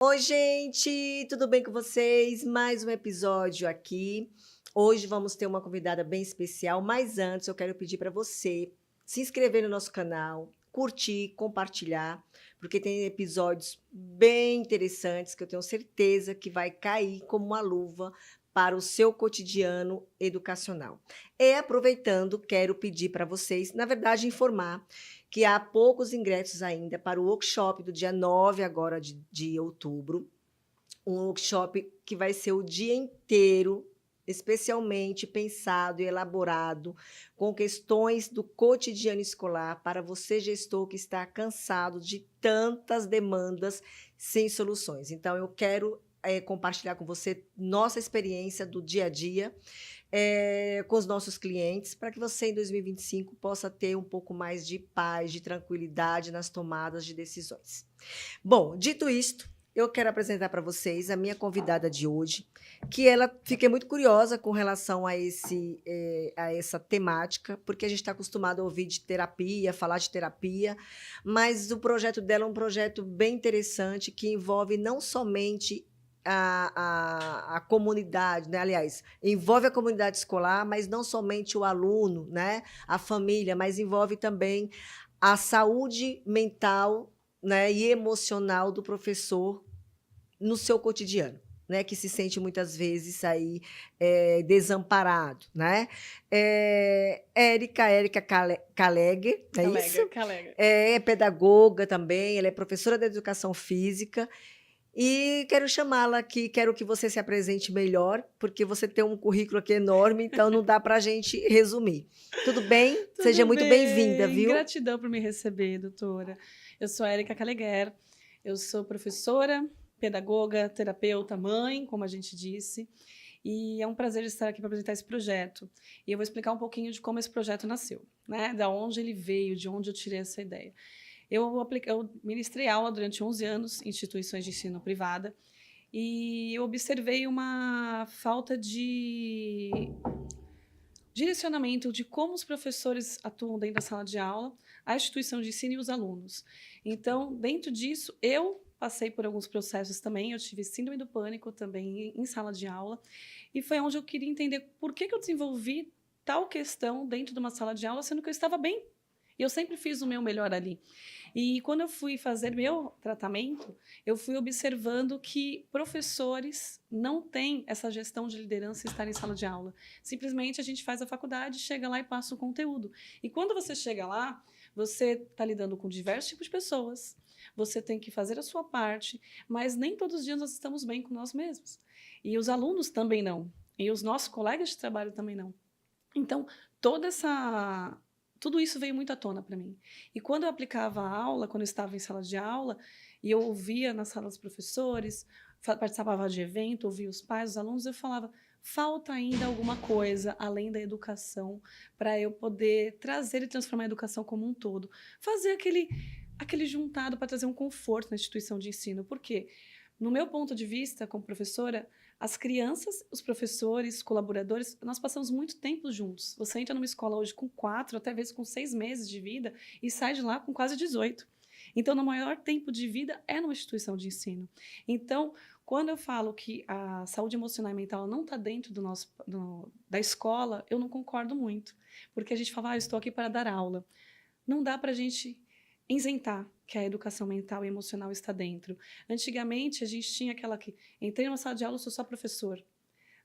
Oi, gente, tudo bem com vocês? Mais um episódio aqui. Hoje vamos ter uma convidada bem especial, mas antes eu quero pedir para você se inscrever no nosso canal, curtir, compartilhar, porque tem episódios bem interessantes que eu tenho certeza que vai cair como uma luva para o seu cotidiano educacional. E aproveitando, quero pedir para vocês, na verdade, informar que há poucos ingressos ainda para o workshop do dia 9 agora de outubro, um workshop que vai ser o dia inteiro, especialmente pensado e elaborado com questões do cotidiano escolar para você, gestor, que está cansado de tantas demandas sem soluções. Então, eu quero compartilhar com você nossa experiência do dia a dia com os nossos clientes, para que você, em 2025, possa ter um pouco mais de paz, de tranquilidade nas tomadas de decisões. Bom, dito isto, eu quero apresentar para vocês a minha convidada de hoje, que fiquei muito curiosa com relação a essa temática, porque a gente está acostumado a ouvir de terapia, falar de terapia, mas o projeto dela é um projeto bem interessante que envolve não somente a comunidade, né? Aliás, envolve a comunidade escolar, mas não somente o aluno, né? A família, mas envolve também a saúde mental, né? E emocional do professor no seu cotidiano, né? Que se sente muitas vezes aí desamparado, né? Érica Calegger, é isso? Calega. É pedagoga também, ela é professora de educação física. E quero chamá-la aqui, quero que você se apresente melhor, porque você tem um currículo aqui enorme, então não dá para a gente resumir. Tudo bem? Seja Tudo muito bem-vinda, bem? viu? Gratidão por me receber, doutora. Eu sou a Érica Caleguer, eu sou professora, pedagoga, terapeuta, mãe, como a gente disse, e é um prazer estar aqui para apresentar esse projeto. E eu vou explicar um pouquinho de como esse projeto nasceu, né? Da onde ele veio, de onde eu tirei essa ideia. Eu ministrei aula durante 11 anos em instituições de ensino privada, e eu observei uma falta de direcionamento de como os professores atuam dentro da sala de aula, a instituição de ensino e os alunos. Então, dentro disso, eu passei por alguns processos também, eu tive síndrome do pânico também em sala de aula, e foi onde eu queria entender por que eu desenvolvi tal questão dentro de uma sala de aula, sendo que eu estava bem. E eu sempre fiz o meu melhor ali. E quando eu fui fazer meu tratamento, eu fui observando que professores não têm essa gestão de liderança e estar em sala de aula. Simplesmente a gente faz a faculdade, chega lá e passa o conteúdo. E quando você chega lá, você está lidando com diversos tipos de pessoas, você tem que fazer a sua parte, mas nem todos os dias nós estamos bem com nós mesmos. E os alunos também não. E os nossos colegas de trabalho também não. Então, tudo isso veio muito à tona para mim. E quando eu aplicava a aula, quando eu estava em sala de aula, e eu ouvia na sala dos professores, participava de evento, ouvia os pais, os alunos, eu falava, falta ainda alguma coisa além da educação para eu poder trazer e transformar a educação como um todo. Fazer aquele juntado para trazer um conforto na instituição de ensino. Por quê? No meu ponto de vista, como professora, as crianças, os professores, colaboradores, nós passamos muito tempo juntos. Você entra numa escola hoje com 4, até vezes com 6 meses de vida e sai de lá com quase 18. Então, no maior tempo de vida é numa instituição de ensino. Então, quando eu falo que a saúde emocional e mental não está dentro da escola, eu não concordo muito. Porque a gente fala, eu estou aqui para dar aula. Não dá para a gente isentar que a educação mental e emocional está dentro. Antigamente, a gente tinha aquela que entrei numa sala de aula, eu sou só professor.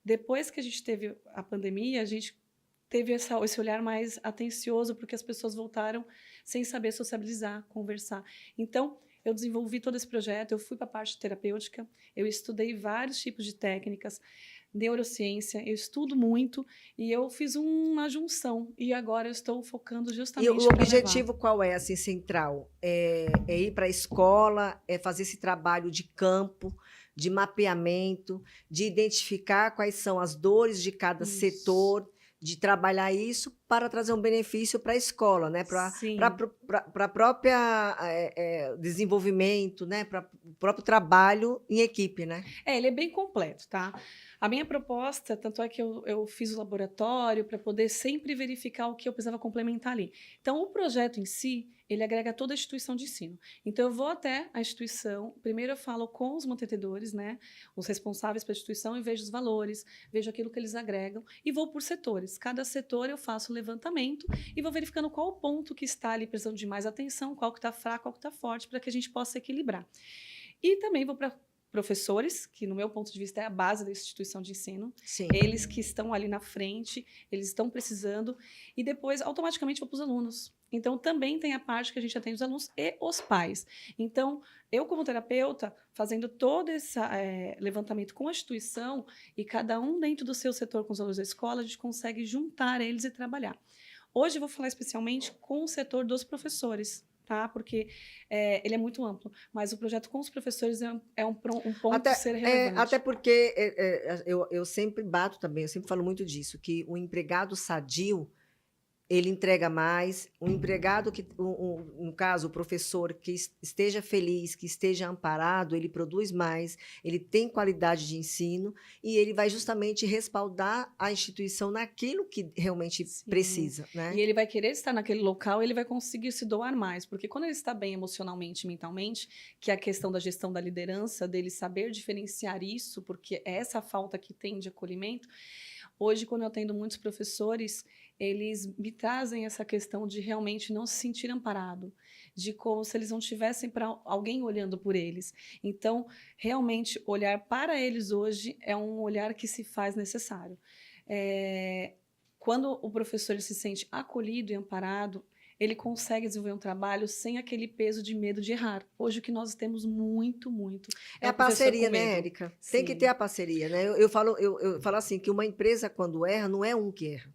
Depois que a gente teve a pandemia, a gente teve esse olhar mais atencioso, porque as pessoas voltaram sem saber sociabilizar, conversar. Então, eu desenvolvi todo esse projeto, eu fui para a parte terapêutica, eu estudei vários tipos de técnicas, neurociência, eu estudo muito, e eu fiz uma junção, e agora eu estou focando E o justamente para levar. objetivo qual é, assim, central? É ir para a escola, é fazer esse trabalho de campo, de mapeamento, de identificar quais são as dores de cada Isso. setor, de trabalhar isso para trazer um benefício para a escola, né? Para Sim. a própria desenvolvimento, né? Para o próprio trabalho em equipe, né? Ele é bem completo, tá? A minha proposta, tanto é que eu fiz o laboratório para poder sempre verificar o que eu precisava complementar ali. Então, o projeto em si, ele agrega toda a instituição de ensino. Então, eu vou até a instituição, primeiro eu falo com os mantenedores, né? Os responsáveis pela instituição, e vejo os valores, vejo aquilo que eles agregam, e vou por setores. Cada setor eu faço o levantamento e vou verificando qual o ponto que está ali precisando de mais atenção, qual que está fraco, qual que está forte, para que a gente possa equilibrar. E também vou para professores, que no meu ponto de vista é a base da instituição de ensino, Sim. eles que estão ali na frente, eles estão precisando, e depois automaticamente vou para os alunos. Então também tem a parte que a gente atende os alunos e os pais. Então, eu como terapeuta, fazendo todo esse levantamento com a instituição, e cada um dentro do seu setor com os alunos da escola, a gente consegue juntar eles e trabalhar. Hoje eu vou falar especialmente com o setor dos professores, tá? Porque ele é muito amplo, mas o projeto com os professores é um ponto Até, a ser relevante. até porque eu sempre bato também, eu sempre falo muito disso, que o empregado sadio, ele entrega mais, o empregado que, no caso, o professor que esteja feliz, que esteja amparado, ele produz mais, ele tem qualidade de ensino e ele vai justamente respaldar a instituição naquilo que realmente Sim. precisa, né? E ele vai querer estar naquele local, ele vai conseguir se doar mais, porque quando ele está bem emocionalmente e mentalmente, que é a questão da gestão da liderança, dele saber diferenciar isso, porque é essa falta que tem de acolhimento. Hoje, quando eu atendo muitos professores, eles me trazem essa questão de realmente não se sentir amparado, de como se eles não tivessem para alguém olhando por eles. Então, realmente, olhar para eles hoje é um olhar que se faz necessário. Quando o professor ele se sente acolhido e amparado, ele consegue desenvolver um trabalho sem aquele peso de medo de errar. Hoje, o que nós temos muito, É o a professor parceria, com né, medo. Érica? Tem que Sim. ter a parceria, né? Eu falo assim, que uma empresa, quando erra, não é um que erra.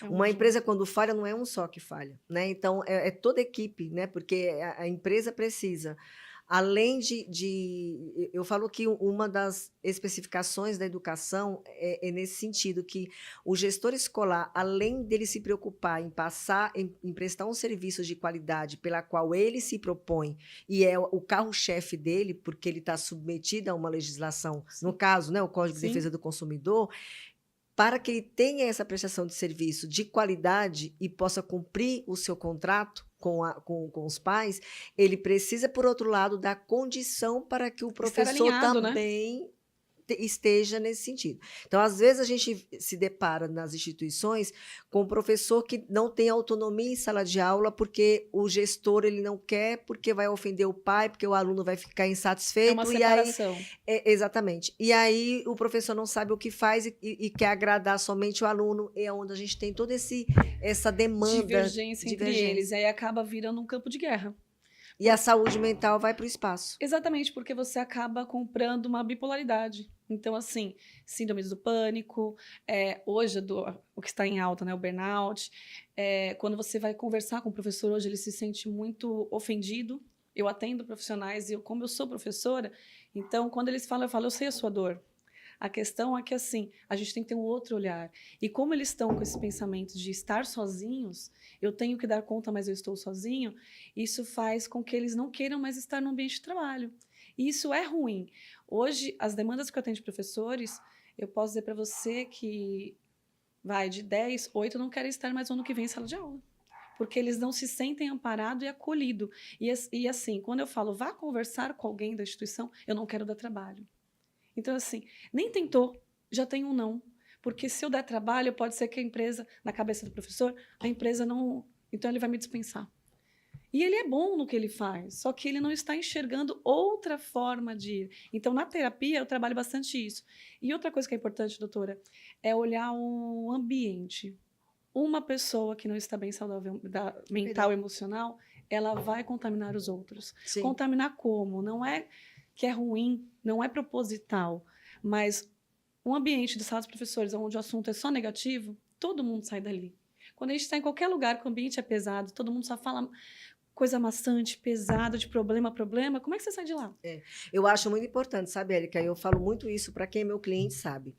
Uma empresa, quando falha, não é um só que falha, né? Então, é toda a equipe, né? Porque a empresa precisa, além eu falo que uma das especificações da educação é nesse sentido, que o gestor escolar, além dele se preocupar em passar, em prestar um serviço de qualidade pela qual ele se propõe, e é o carro-chefe dele, porque ele está submetido a uma legislação, no caso, né, o Código de Sim. Defesa do Consumidor, para que ele tenha essa prestação de serviço de qualidade e possa cumprir o seu contrato com os pais, ele precisa, por outro lado, dar condição para que o Estar professor alinhado, né? também esteja nesse sentido. Então, às vezes, a gente se depara nas instituições com um professor que não tem autonomia em sala de aula porque o gestor ele não quer, porque vai ofender o pai, porque o aluno vai ficar É insatisfeito. uma E aí, separação. exatamente. E aí o professor não sabe o que faz e quer agradar somente o aluno, é onde a gente tem toda essa demanda. Divergência entre eles. E aí acaba virando um campo de guerra. E a saúde mental vai para o espaço. Exatamente, porque você acaba comprando uma bipolaridade. Então, assim, síndromes do pânico, hoje o que está em alta, né, o burnout. Quando você vai conversar com o professor hoje, ele se sente muito ofendido. Eu atendo profissionais e como eu sou professora, então, quando eles falam, eu falo, eu sei a sua dor. A questão é que, assim, a gente tem que ter um outro olhar. E como eles estão com esse pensamento de estar sozinhos, eu tenho que dar conta, mas eu estou sozinho, isso faz com que eles não queiram mais estar no ambiente de trabalho. E isso é ruim. Hoje, as demandas que eu tenho de professores, eu posso dizer para você que, de 10, 8 não querem estar mais no ano que vem em sala de aula. Porque eles não se sentem amparados e acolhidos. E assim, quando eu falo, vá conversar com alguém da instituição, eu não quero dar trabalho. Então, assim, nem tentou, já tem um não. Porque se eu der trabalho, pode ser que a empresa, na cabeça do professor, a empresa não... Então, ele vai me dispensar. E ele é bom no que ele faz, só que ele não está enxergando outra forma de ir. Então, na terapia, eu trabalho bastante isso. E outra coisa que é importante, doutora, é olhar o ambiente. Uma pessoa que não está bem saudável, mental e emocional, ela vai contaminar os outros. Sim. Contaminar como? Não é que é ruim, não é proposital, mas um ambiente de sala dos professores onde o assunto é só negativo, todo mundo sai dali. Quando a gente está em qualquer lugar que o ambiente é pesado, todo mundo só fala coisa maçante, pesada, de problema a problema, como é que você sai de lá? Eu acho muito importante, sabe, Érica? Eu falo muito isso para quem é meu cliente, sabe?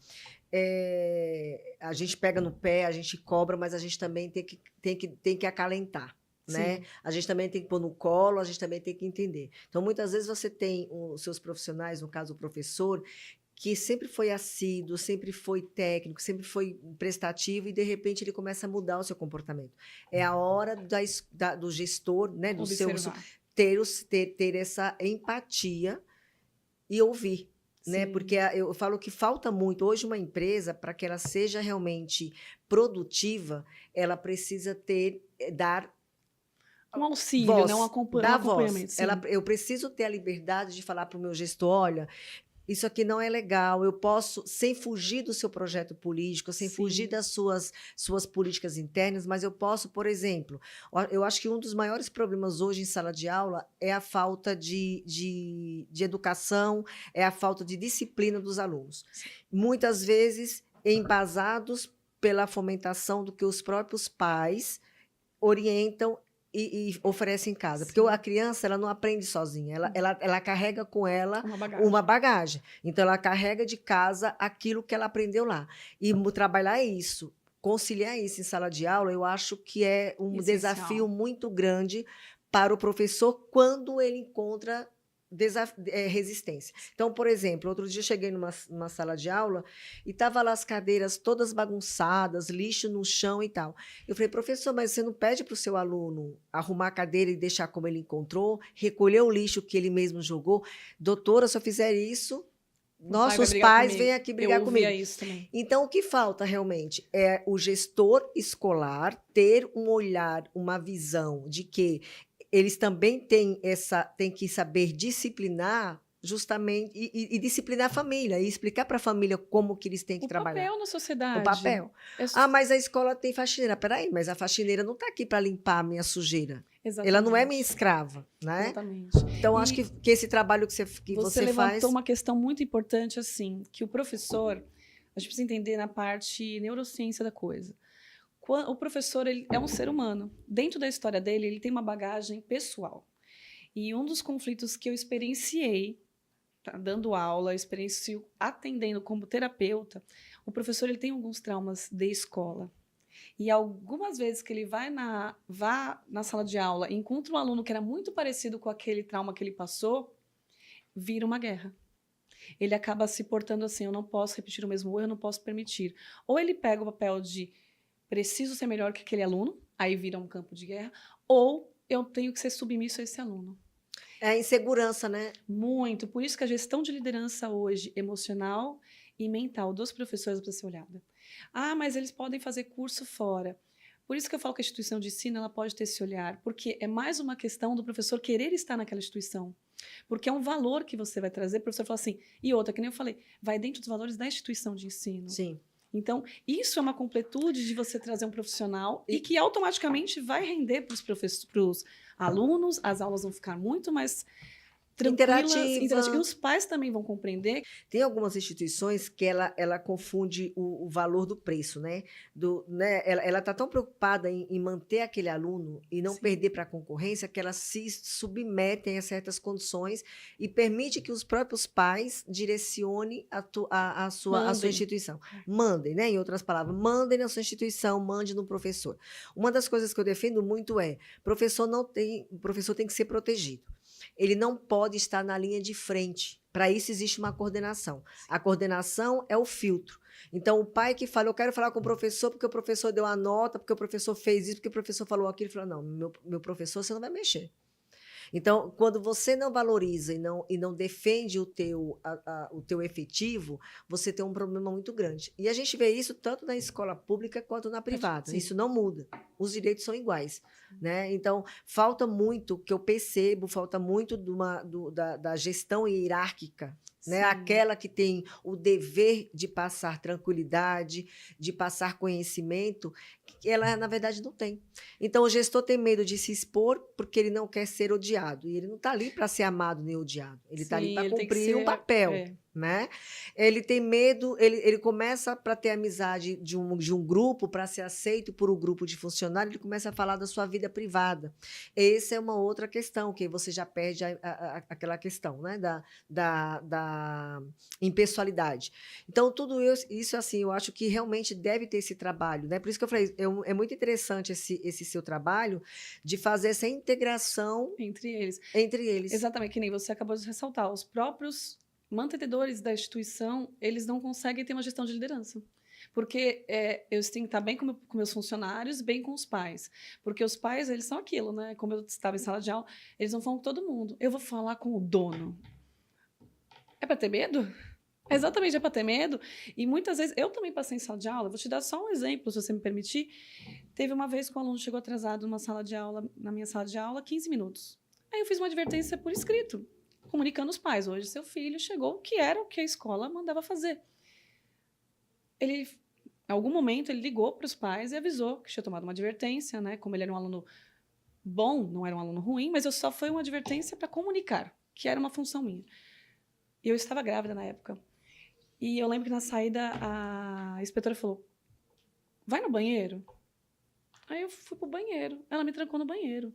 a gente pega no pé, a gente cobra, mas a gente também tem que acalentar, né? Sim. A gente também tem que pôr no colo, a gente também tem que entender. Então, muitas vezes você tem os seus profissionais, no caso o professor, que sempre foi assíduo, sempre foi técnico, sempre foi prestativo e, de repente, ele começa a mudar o seu comportamento. É a hora do gestor, né, Observar. ter essa empatia e ouvir, né? Sim. Porque eu falo que falta muito. Hoje, uma empresa, para que ela seja realmente produtiva, ela precisa dar Um auxílio, né? voz, Um dar voz. acompanhamento, sim. Eu preciso ter a liberdade de falar para o meu gestor, olha, isso aqui não é legal, eu posso, sem fugir do seu projeto político, sem fugir Sim. das suas políticas internas, mas eu posso, por exemplo, eu acho que um dos maiores problemas hoje em sala de aula é a falta de educação, é a falta de disciplina dos alunos. Muitas vezes embasados pela fomentação do que os próprios pais orientam e oferecem em casa. Porque Sim. a criança, ela não aprende sozinha, ela carrega com ela Uma bagagem. uma bagagem. Então, ela carrega de casa aquilo que ela aprendeu lá. E trabalhar isso, conciliar isso em sala de aula, eu acho que é um Essencial. desafio muito grande para o professor quando ele encontra resistência. Então, por exemplo, outro dia eu cheguei numa sala de aula e estavam lá as cadeiras todas bagunçadas, lixo no chão e tal. Eu falei, professor, mas você não pede para o seu aluno arrumar a cadeira e deixar como ele encontrou, recolher o lixo que ele mesmo jogou? Doutora, se eu fizer isso, nossos pais vêm aqui brigar comigo. Eu ouvia isso também. Então, o que falta realmente é o gestor escolar ter um olhar, uma visão de que eles também têm que saber disciplinar justamente e disciplinar a família e explicar para a família como que eles têm que trabalhar. O papel na sociedade. O papel. Mas a escola tem faxineira. Peraí, mas a faxineira não está aqui para limpar a minha sujeira. Exatamente. Ela não é minha escrava, né? Exatamente. Então, acho que esse trabalho que você levantou faz... uma questão muito importante, assim, que o professor, a gente precisa entender na parte neurociência da coisa. O professor, ele é um ser humano. Dentro da história dele, ele tem uma bagagem pessoal. E um dos conflitos que eu experienciei, dando aula, experiencio atendendo como terapeuta, o professor ele tem alguns traumas de escola. E algumas vezes que ele vá na sala de aula e encontra um aluno que era muito parecido com aquele trauma que ele passou, vira uma guerra. Ele acaba se portando assim, eu não posso repetir o mesmo erro, eu não posso permitir. Ou ele pega o papel de preciso ser melhor que aquele aluno, aí vira um campo de guerra, ou eu tenho que ser submisso a esse aluno. É a insegurança, né? Muito. Por isso que a gestão de liderança hoje, emocional e mental dos professores precisa ser olhada. Ah, mas eles podem fazer curso fora. Por isso que eu falo que a instituição de ensino ela pode ter esse olhar, porque é mais uma questão do professor querer estar naquela instituição. Porque é um valor que você vai trazer, o professor fala assim, e outra, que nem eu falei, vai dentro dos valores da instituição de ensino. Sim. Então, isso é uma completude de você trazer um profissional e que automaticamente vai render para os alunos, as aulas vão ficar muito mais tranquilas, interativas. E os pais também vão compreender. Tem algumas instituições que ela confunde o valor do preço, né? Ela está tão preocupada em manter aquele aluno e não perder para a concorrência que ela se submetem a certas condições e permite que os próprios pais direcionem a sua instituição. Mandem, né? Em outras palavras, mandem na sua instituição, mande no professor. Uma das coisas que eu defendo muito é, o professor tem que ser protegido. Ele não pode estar na linha de frente. Para isso existe uma coordenação. A coordenação é o filtro. Então, o pai que fala, eu quero falar com o professor porque o professor deu a nota, porque o professor fez isso, porque o professor falou aquilo, ele falou, não, meu professor, você não vai mexer. Então, quando você não valoriza e não defende o teu efetivo, você tem um problema muito grande. E a gente vê isso tanto na escola pública quanto na privada. Isso não muda. Os direitos são iguais. Né? Então, falta muito, que eu percebo, falta muito da gestão hierárquica, né? Aquela que tem o dever de passar tranquilidade, de passar conhecimento, que ela, na verdade, não tem. Então, o gestor tem medo de se expor porque ele não quer ser odiado. E ele não está ali para ser amado nem odiado. Ele está ali Sim, para ele tem que cumprir um ser. papel. Né? Ele tem medo, ele começa para ter amizade de um grupo, para ser aceito por um grupo de funcionários, ele começa a falar da sua vida privada. Essa é uma outra questão, que você já perde aquela questão, né? Da impessoalidade. Então, tudo isso, assim, eu acho que realmente deve ter esse trabalho, né? Por isso que eu falei, é muito interessante esse seu trabalho de fazer essa integração Entre eles. entre eles. Exatamente, que nem você acabou de ressaltar. Os próprios mantenedores da instituição, eles não conseguem ter uma gestão de liderança. Porque eu tenho que estar bem com meus funcionários, bem com os pais. Porque os pais, eles são aquilo, né? Como eu estava em sala de aula, eles não falam com todo mundo. Eu vou falar com o dono. É para ter medo? Exatamente, é para ter medo. E muitas vezes, eu também passei em sala de aula, vou te dar só um exemplo, se você me permitir. Teve uma vez que o aluno chegou atrasado numa sala de aula, na minha sala de aula, 15 minutos. Aí eu fiz uma advertência por escrito, comunicando os pais. Hoje seu filho chegou, que era o que a escola mandava fazer. Ele, em algum momento, ele ligou para os pais e avisou que tinha tomado uma advertência, né? Como ele era um aluno bom, não era um aluno ruim, mas eu só foi uma advertência para comunicar, que era uma função minha. E eu estava grávida na época. E eu lembro que na saída a inspetora falou: vai no banheiro? Aí eu fui pro banheiro. Ela me trancou no banheiro.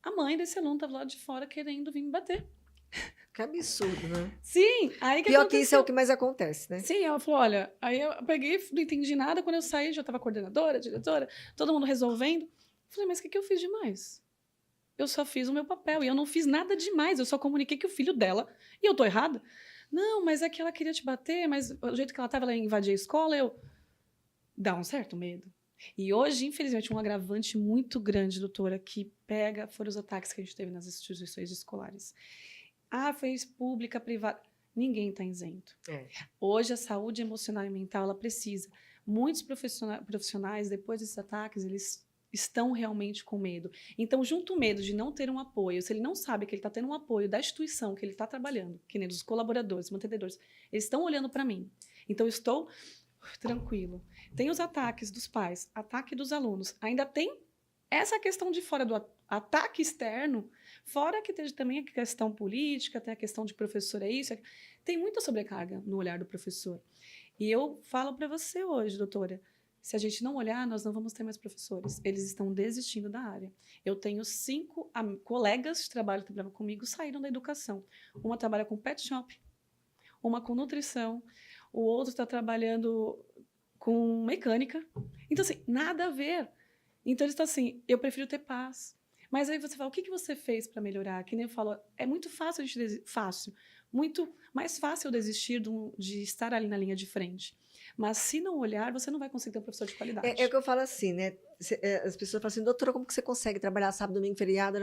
A mãe desse aluno estava lá de fora querendo vir me bater. Que absurdo, né? Sim, aí que Pior aconteceu? que isso é o que mais acontece, né? Sim, ela falou, olha, aí eu peguei, não entendi nada, quando eu saí já estava coordenadora, diretora, todo mundo resolvendo. Falei, mas o que eu fiz demais? Eu só fiz o meu papel e eu não fiz nada demais, eu só comuniquei que o filho dela, e eu tô errada? Não, mas é que ela queria te bater, mas o jeito que ela estava, ela ia invadir a escola, dá um certo medo. E hoje, infelizmente, um agravante muito grande, doutora, que pega, foram os ataques que a gente teve nas instituições escolares. Ah, fez pública, privada. Ninguém está isento. Hoje, a saúde emocional e mental, ela precisa. Muitos profissionais, depois desses ataques, eles estão realmente com medo. Então, junto o medo de não ter um apoio, se ele não sabe que ele está tendo um apoio da instituição que ele está trabalhando, que nem dos colaboradores, mantenedores, eles estão olhando para mim. Então, eu estou tranquilo. Tem os ataques dos pais, ataque dos alunos. Ainda tem essa questão de fora do ataque externo, fora que tem também a questão política, tem a questão de professor, tem muita sobrecarga no olhar do professor. E eu falo para você hoje, doutora, se a gente não olhar, nós não vamos ter mais professores. Eles estão desistindo da área. Eu tenho 5 colegas de trabalho que trabalham comigo, saíram da educação. Uma trabalha com pet shop, uma com nutrição, o outro está trabalhando com mecânica. Então, assim, nada a ver. Então, eles estão assim, eu prefiro ter paz. Mas aí você fala, o que você fez para melhorar? Que nem eu falo, é muito fácil a gente muito mais fácil desistir de estar ali na linha de frente. Mas se não olhar, você não vai conseguir ter um professor de qualidade. É o que eu falo assim, né? As pessoas falam assim, doutora, como que você consegue trabalhar sábado, domingo, feriado?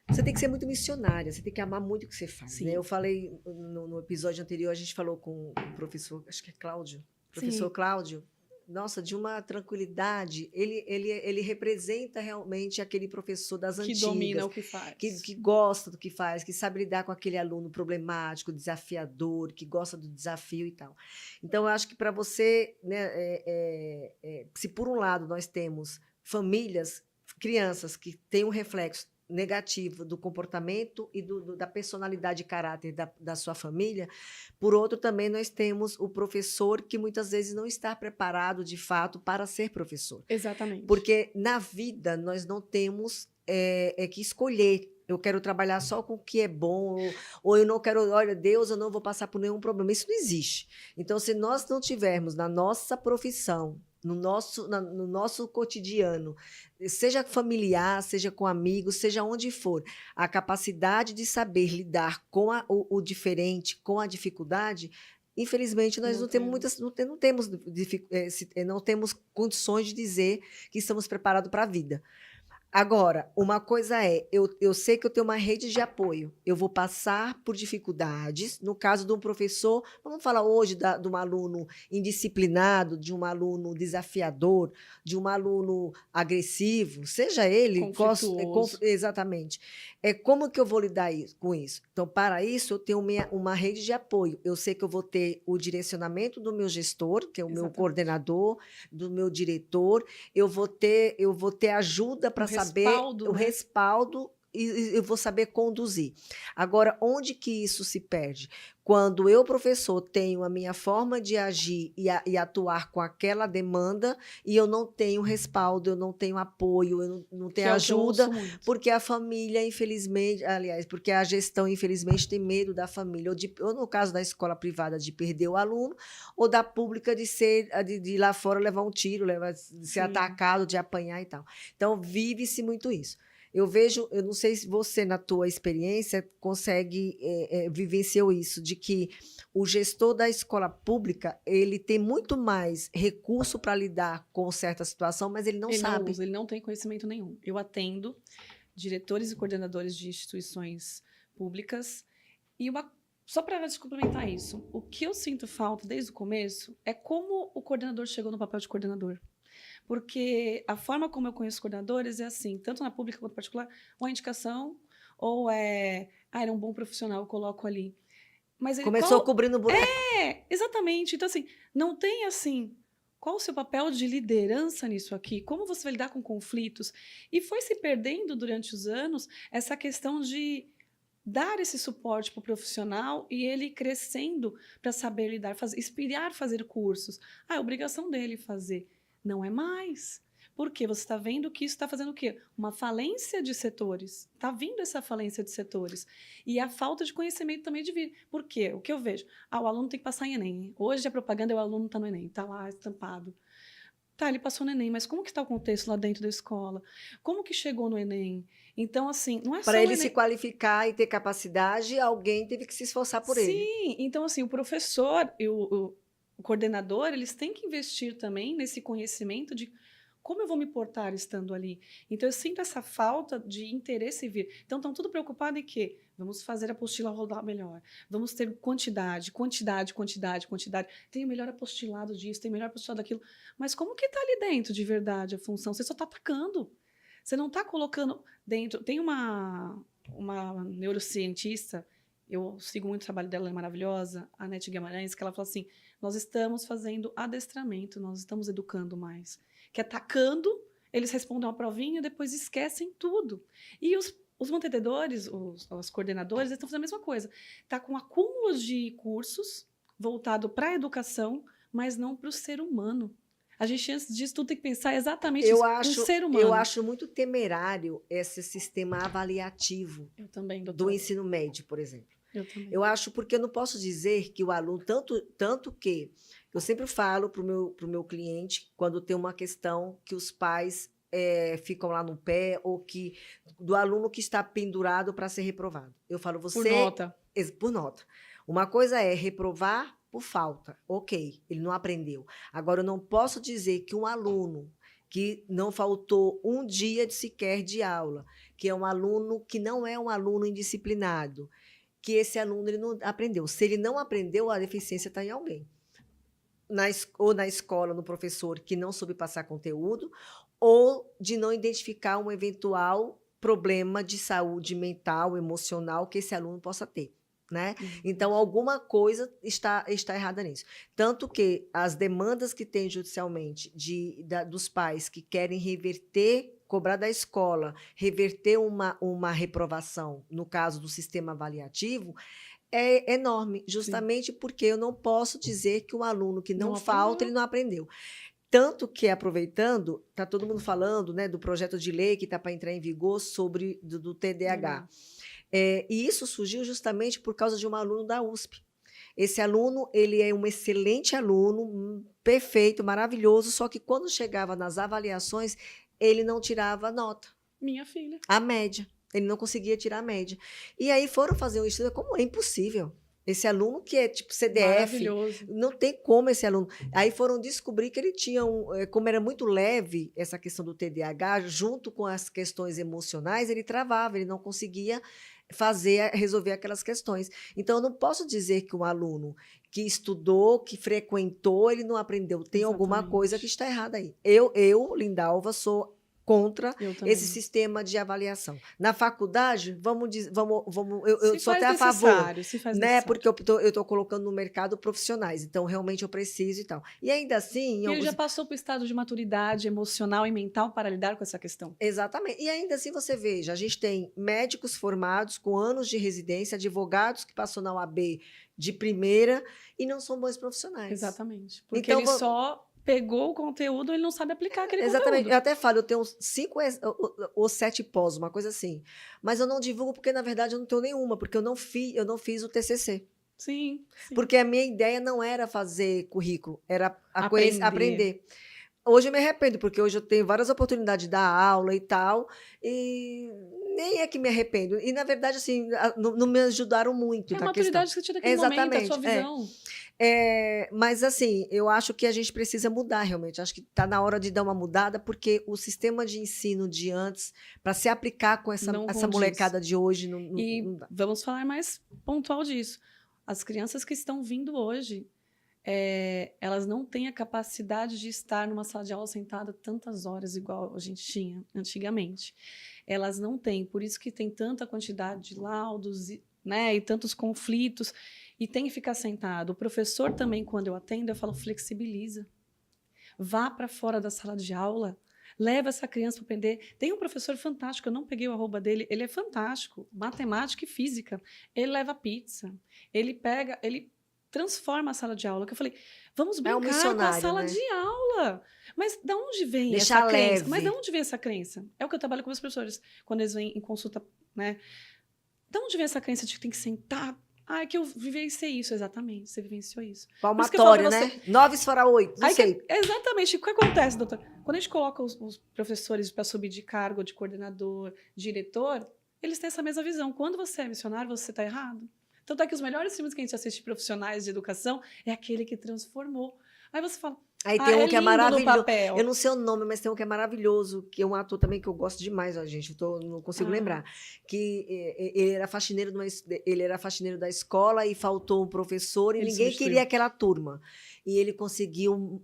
Você tem que ser muito missionária, você tem que amar muito o que você faz. Né? Eu falei no episódio anterior, a gente falou com o professor, acho que é Cláudio, professor Cláudio. Nossa, de uma tranquilidade. Ele representa realmente aquele professor das antigas. Que domina o que faz. Que gosta do que faz, que sabe lidar com aquele aluno problemático, desafiador, que gosta do desafio e tal. Então, eu acho que para você, né, se por um lado nós temos famílias, crianças que têm um reflexo negativo do comportamento e da personalidade e caráter da sua família. Por outro, também nós temos o professor que muitas vezes não está preparado, de fato, para ser professor. Exatamente. Porque na vida nós não temos que escolher. Eu quero trabalhar só com o que é bom, ou eu não quero, olha, Deus, eu não vou passar por nenhum problema. Isso não existe. Então, se nós não tivermos na nossa profissão, no nosso cotidiano, seja familiar, seja com amigos, seja onde for, a capacidade de saber lidar com o diferente, com a dificuldade, infelizmente nós não temos condições de dizer que estamos preparados para a vida. Agora, uma coisa é, eu sei que eu tenho uma rede de apoio. Eu vou passar por dificuldades. No caso de um professor, vamos falar hoje de um aluno indisciplinado, de um aluno desafiador, de um aluno agressivo, seja ele, Conflituoso. exatamente. Como que eu vou lidar com isso? Então, para isso, eu tenho uma rede de apoio. Eu sei que eu vou ter o direcionamento do meu gestor, que é o meu Exatamente. coordenador, do meu diretor, eu vou ter ajuda Um para saber respaldo, o né? respaldo e eu vou saber conduzir. Agora, onde que isso se perde? Quando eu, professor, tenho a minha forma de agir e atuar com aquela demanda e eu não tenho respaldo, eu não tenho apoio, eu não Que tenho é o que eu ajuda, ouço muito. porque a família, infelizmente, aliás, porque a gestão, infelizmente, tem medo da família, ou no caso da escola privada, de perder o aluno, ou da pública de ir lá fora levar um tiro, de ser Sim. atacado, de apanhar e tal. Então, vive-se muito isso. Eu vejo, eu não sei se você, na tua experiência, consegue vivenciou isso, de que o gestor da escola pública, ele tem muito mais recurso para lidar com certa situação, mas ele não Ele não sabe. usa, ele não tem conhecimento nenhum. Eu atendo diretores e coordenadores de instituições públicas e só para te complementar isso, o que eu sinto falta desde o começo é como o coordenador chegou no papel de coordenador. Porque a forma como eu conheço coordenadores é assim, tanto na pública quanto na particular, ou a indicação, ou era um bom profissional, eu coloco ali. Mas ele, Começou qual cobrindo o buraco. exatamente. Então, assim, não tem assim. Qual o seu papel de liderança nisso aqui? Como você vai lidar com conflitos? E foi se perdendo durante os anos essa questão de dar esse suporte para o profissional e ele crescendo para saber lidar, inspirar fazer cursos. Ah, é obrigação dele fazer. Não é mais. Porque você está vendo que isso está fazendo o quê? Uma falência de setores. Está vindo essa falência de setores. E a falta de conhecimento também de vir. Por quê? O que eu vejo? Ah, o aluno tem que passar em Enem. Hoje a propaganda é o aluno está no Enem, está lá estampado. Tá, ele passou no Enem, mas como que está o contexto lá dentro da escola? Como que chegou no Enem? Então, assim, não é Para só o ele se Enem. qualificar e ter capacidade, alguém teve que se esforçar por ele. Sim, então assim, o professor e o coordenador, eles têm que investir também nesse conhecimento de como eu vou me portar estando ali. Então eu sinto essa falta de interesse em vir. Então estão tudo preocupado em quê? Vamos fazer a apostila rodar melhor. Vamos ter quantidade, quantidade, quantidade, quantidade. Tem o melhor apostilado disso, tem o melhor apostilado daquilo. Mas como que está ali dentro de verdade a função? Você só está atacando. Você não está colocando dentro. Tem uma neurocientista, eu sigo muito o trabalho dela, ela é maravilhosa, a Nete Guimarães, que ela fala assim: nós estamos fazendo adestramento, nós estamos educando mais. Que atacando, eles respondem uma provinha e depois esquecem tudo. E os mantenedores, os coordenadores, eles estão fazendo a mesma coisa. Está com acúmulos de cursos voltado para a educação, mas não para o ser humano. A gente, antes disso, tudo tem que pensar exatamente Eu isso, um acho, ser eu humano. acho muito temerário esse sistema avaliativo Eu também, do doutora. ensino médio, por exemplo. Eu também. Eu acho porque eu não posso dizer que o aluno, tanto que eu sempre falo para o meu cliente, quando tem uma questão que os pais ficam lá no pé, ou que do aluno que está pendurado para ser reprovado. Eu falo, Por você, nota. por nota. Uma coisa é reprovar por falta. Ok, ele não aprendeu. Agora, eu não posso dizer que um aluno que não faltou um dia sequer de aula, que é um aluno que não é um aluno indisciplinado, que esse aluno ele não aprendeu. Se ele não aprendeu, a deficiência está em alguém. Ou na escola, no professor que não soube passar conteúdo, ou de não identificar um eventual problema de saúde mental, emocional que esse aluno possa ter. Né? Então, alguma coisa está errada nisso. Tanto que as demandas que tem judicialmente dos pais que querem reverter, cobrar da escola, reverter uma reprovação, no caso do sistema avaliativo, é enorme, Sim. justamente porque eu não posso dizer que um aluno que Não não falta, ele aprendeu. não aprendeu. Tanto que, aproveitando, está todo mundo falando, né, do projeto de lei que está para entrar em vigor sobre do TDAH. E isso surgiu justamente por causa de um aluno da USP. Esse aluno, ele é um excelente aluno, perfeito, maravilhoso, só que quando chegava nas avaliações, ele não tirava nota, Minha filha. a média. Ele não conseguia tirar a média. E aí foram fazer um estudo, como é impossível. Esse aluno que é tipo CDF, Maravilhoso. não tem como esse aluno. Aí foram descobrir que ele tinha como era muito leve essa questão do TDAH, junto com as questões emocionais, ele travava, ele não conseguia resolver aquelas questões. Então, eu não posso dizer que um aluno que estudou, que frequentou, ele não aprendeu. Tem alguma coisa que Exatamente. está errada aí. Lindalva, sou contra Eu esse também. sistema de avaliação. Na faculdade, eu Se sou faz até a favor, necessário, se faz né? necessário. Porque eu tô colocando no mercado profissionais, então realmente eu preciso e tal. E ainda assim, em E ele alguns, já passou por estado de maturidade emocional e mental para lidar com essa questão. exatamente. E ainda assim você veja, a gente tem médicos formados com anos de residência, advogados que passou na UAB de primeira e não são bons profissionais. Exatamente. Porque Então, ele só pegou o conteúdo e ele não sabe aplicar aquele exatamente. conteúdo. Eu até falo, eu tenho uns 5 ou 7 pós, uma coisa assim. Mas eu não divulgo porque, na verdade, eu não tenho nenhuma, porque eu não fiz o TCC. Sim, sim. Porque a minha ideia não era fazer currículo, era Aprender. aprender. Hoje eu me arrependo, porque hoje eu tenho várias oportunidades de dar aula e tal, e nem é que me arrependo. E, na verdade, assim, não me ajudaram muito É a na questão. maturidade que você tinha naquele momento, a sua Exatamente, é. visão. Mas, assim, eu acho que a gente precisa mudar realmente. Acho que está na hora de dar uma mudada, porque o sistema de ensino de antes, para se aplicar com essa Não condiz. molecada de hoje, E não dá. vamos falar mais pontual disso. As crianças que estão vindo hoje, elas não têm a capacidade de estar numa sala de aula sentada tantas horas igual a gente tinha antigamente. Elas não têm, por isso que tem tanta quantidade de laudos, né, e tantos conflitos, e tem que ficar sentado. O professor também, quando eu atendo, eu falo, flexibiliza. Vá para fora da sala de aula, leva essa criança para aprender. Tem um professor fantástico, eu não peguei o arroba dele, ele é fantástico, matemática e física. Ele leva pizza, ele transforma a sala de aula. Que eu falei, vamos É um brincar com a missionário, sala né? de aula. Mas da onde vem Deixar essa crença? Mas da leve. onde vem essa crença? É o que eu trabalho com meus professores, quando eles vêm em consulta, né? Da onde vem essa crença de que tem que sentar? Ah, é que eu vivenciei isso, exatamente, você vivenciou isso. Por isso que eu falo Palmatório, pra você, né? 9 fora 8, não aí sei. exatamente, o que acontece, doutor? Quando a gente coloca os professores para subir de cargo, de coordenador, diretor, eles têm essa mesma visão. Quando você é missionário, você está errado. Tanto é que os melhores filmes que a gente assiste profissionais de educação é aquele que transformou. Aí você fala, Aí tem é um que é lindo no maravilhoso. Eu papel. não sei o nome, mas tem um que é maravilhoso, que é um ator também que eu gosto demais, ó, gente. Não consigo lembrar. Que ele era faxineiro ele era faxineiro da escola e faltou um professor e Ele ninguém substituiu. queria aquela turma. E ele conseguiu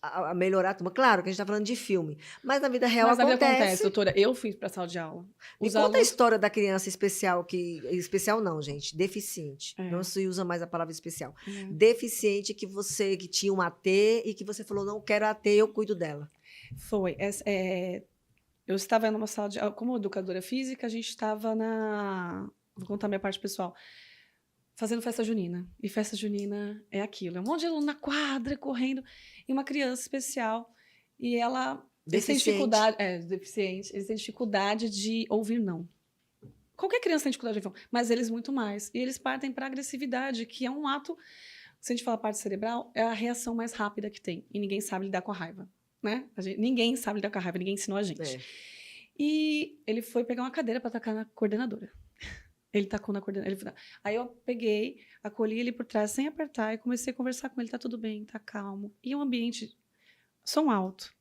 a melhorar a turma. Claro que a gente está falando de filme, mas na vida real Mas a vida acontece, acontece. doutora. Eu fui para a sala de aula. Me Os conta a alunos... história da criança especial especial não, gente, deficiente. É. Não se usa mais a palavra especial. É. Deficiente que tinha um AT e que você falou, não quero AT, eu cuido dela. Foi. Eu estava numa sala de aula, como educadora física, a gente estava vou contar minha parte pessoal, fazendo festa junina. E festa junina é aquilo, é um monte de aluno na quadra, correndo, e uma criança especial, e eles têm dificuldade, deficiente, eles têm dificuldade de ouvir não. Qualquer criança tem dificuldade de ouvir não, mas eles muito mais. E eles partem para a agressividade, que é um ato, se a gente fala parte cerebral, é a reação mais rápida que tem, e ninguém sabe lidar com a raiva. Né? Ninguém sabe lidar com a raiva, ninguém ensinou a gente. E ele foi pegar uma cadeira para atacar na coordenadora. Ele tacou na coordenadora. Aí eu peguei, acolhi ele por trás sem apertar e comecei a conversar com ele. Tá tudo bem, tá calmo. E um ambiente, som alto.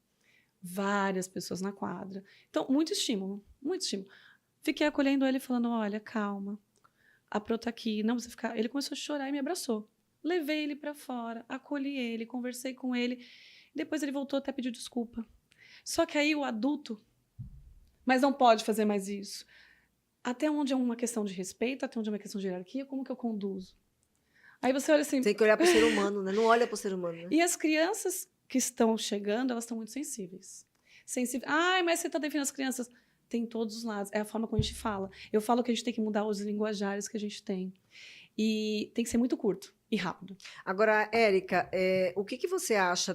Várias pessoas na quadra. Então, muito estímulo, muito estímulo. Fiquei acolhendo ele falando, olha, calma. A Pro tá aqui. Não, você ficar... Ele começou a chorar e me abraçou. Levei ele para fora, acolhi ele, conversei com ele. Depois ele voltou até pedir desculpa. Só que aí o adulto, mas não pode fazer mais isso. Até onde é uma questão de respeito, até onde é uma questão de hierarquia, como que eu conduzo? Aí você olha assim... Tem que olhar para o ser humano, né? Não olha para o ser humano, né? E as crianças que estão chegando, elas estão muito sensíveis. Ai, mas você está definindo as crianças. Tem todos os lados. É a forma como a gente fala. Eu falo que a gente tem que mudar os linguajares que a gente tem. E tem que ser muito curto e rápido. Agora, Érica, o que você acha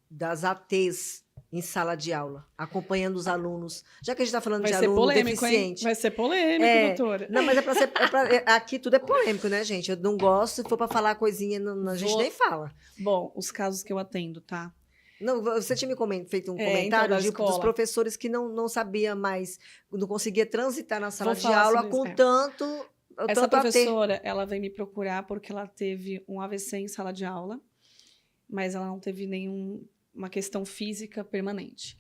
das ATs em sala de aula, acompanhando os alunos? Já que a gente está falando de aluno deficiente. Vai ser polêmico, doutora. Não, mas aqui tudo é polêmico, né, gente? Eu não gosto, se for para falar coisinha, a gente nem fala. Bom, os casos que eu atendo, tá? Não, você tinha feito um comentário dos professores que não sabia mais, não conseguia transitar na sala de aula com tanto... Essa tanto a ter. professora, ela veio me procurar porque ela teve um AVC em sala de aula, mas ela não teve uma questão física permanente.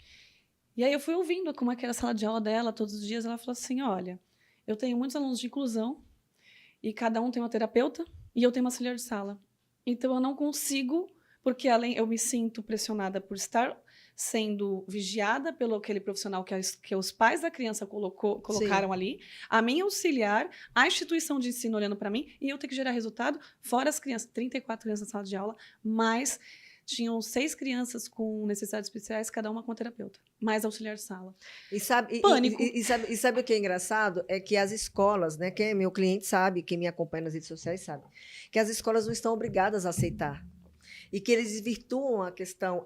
E aí eu fui ouvindo como é que era a sala de aula dela todos os dias. Ela falou assim: olha, eu tenho muitos alunos de inclusão e cada um tem uma terapeuta e eu tenho uma auxiliar de sala. Então eu não consigo, porque além eu me sinto pressionada por estar sendo vigiada pelo aquele profissional que os pais da criança colocaram Sim. ali, a minha auxiliar, a instituição de ensino olhando para mim, e eu ter que gerar resultado, fora as crianças, 34 crianças na sala de aula, mas tinham 6 crianças com necessidades especiais, cada uma com terapeuta, mais auxiliar de sala. E sabe, Pânico. sabe o que é engraçado? É que as escolas, né? Quem é meu cliente sabe, quem me acompanha nas redes sociais sabe, que as escolas não estão obrigadas a aceitar. E que eles desvirtuam a questão,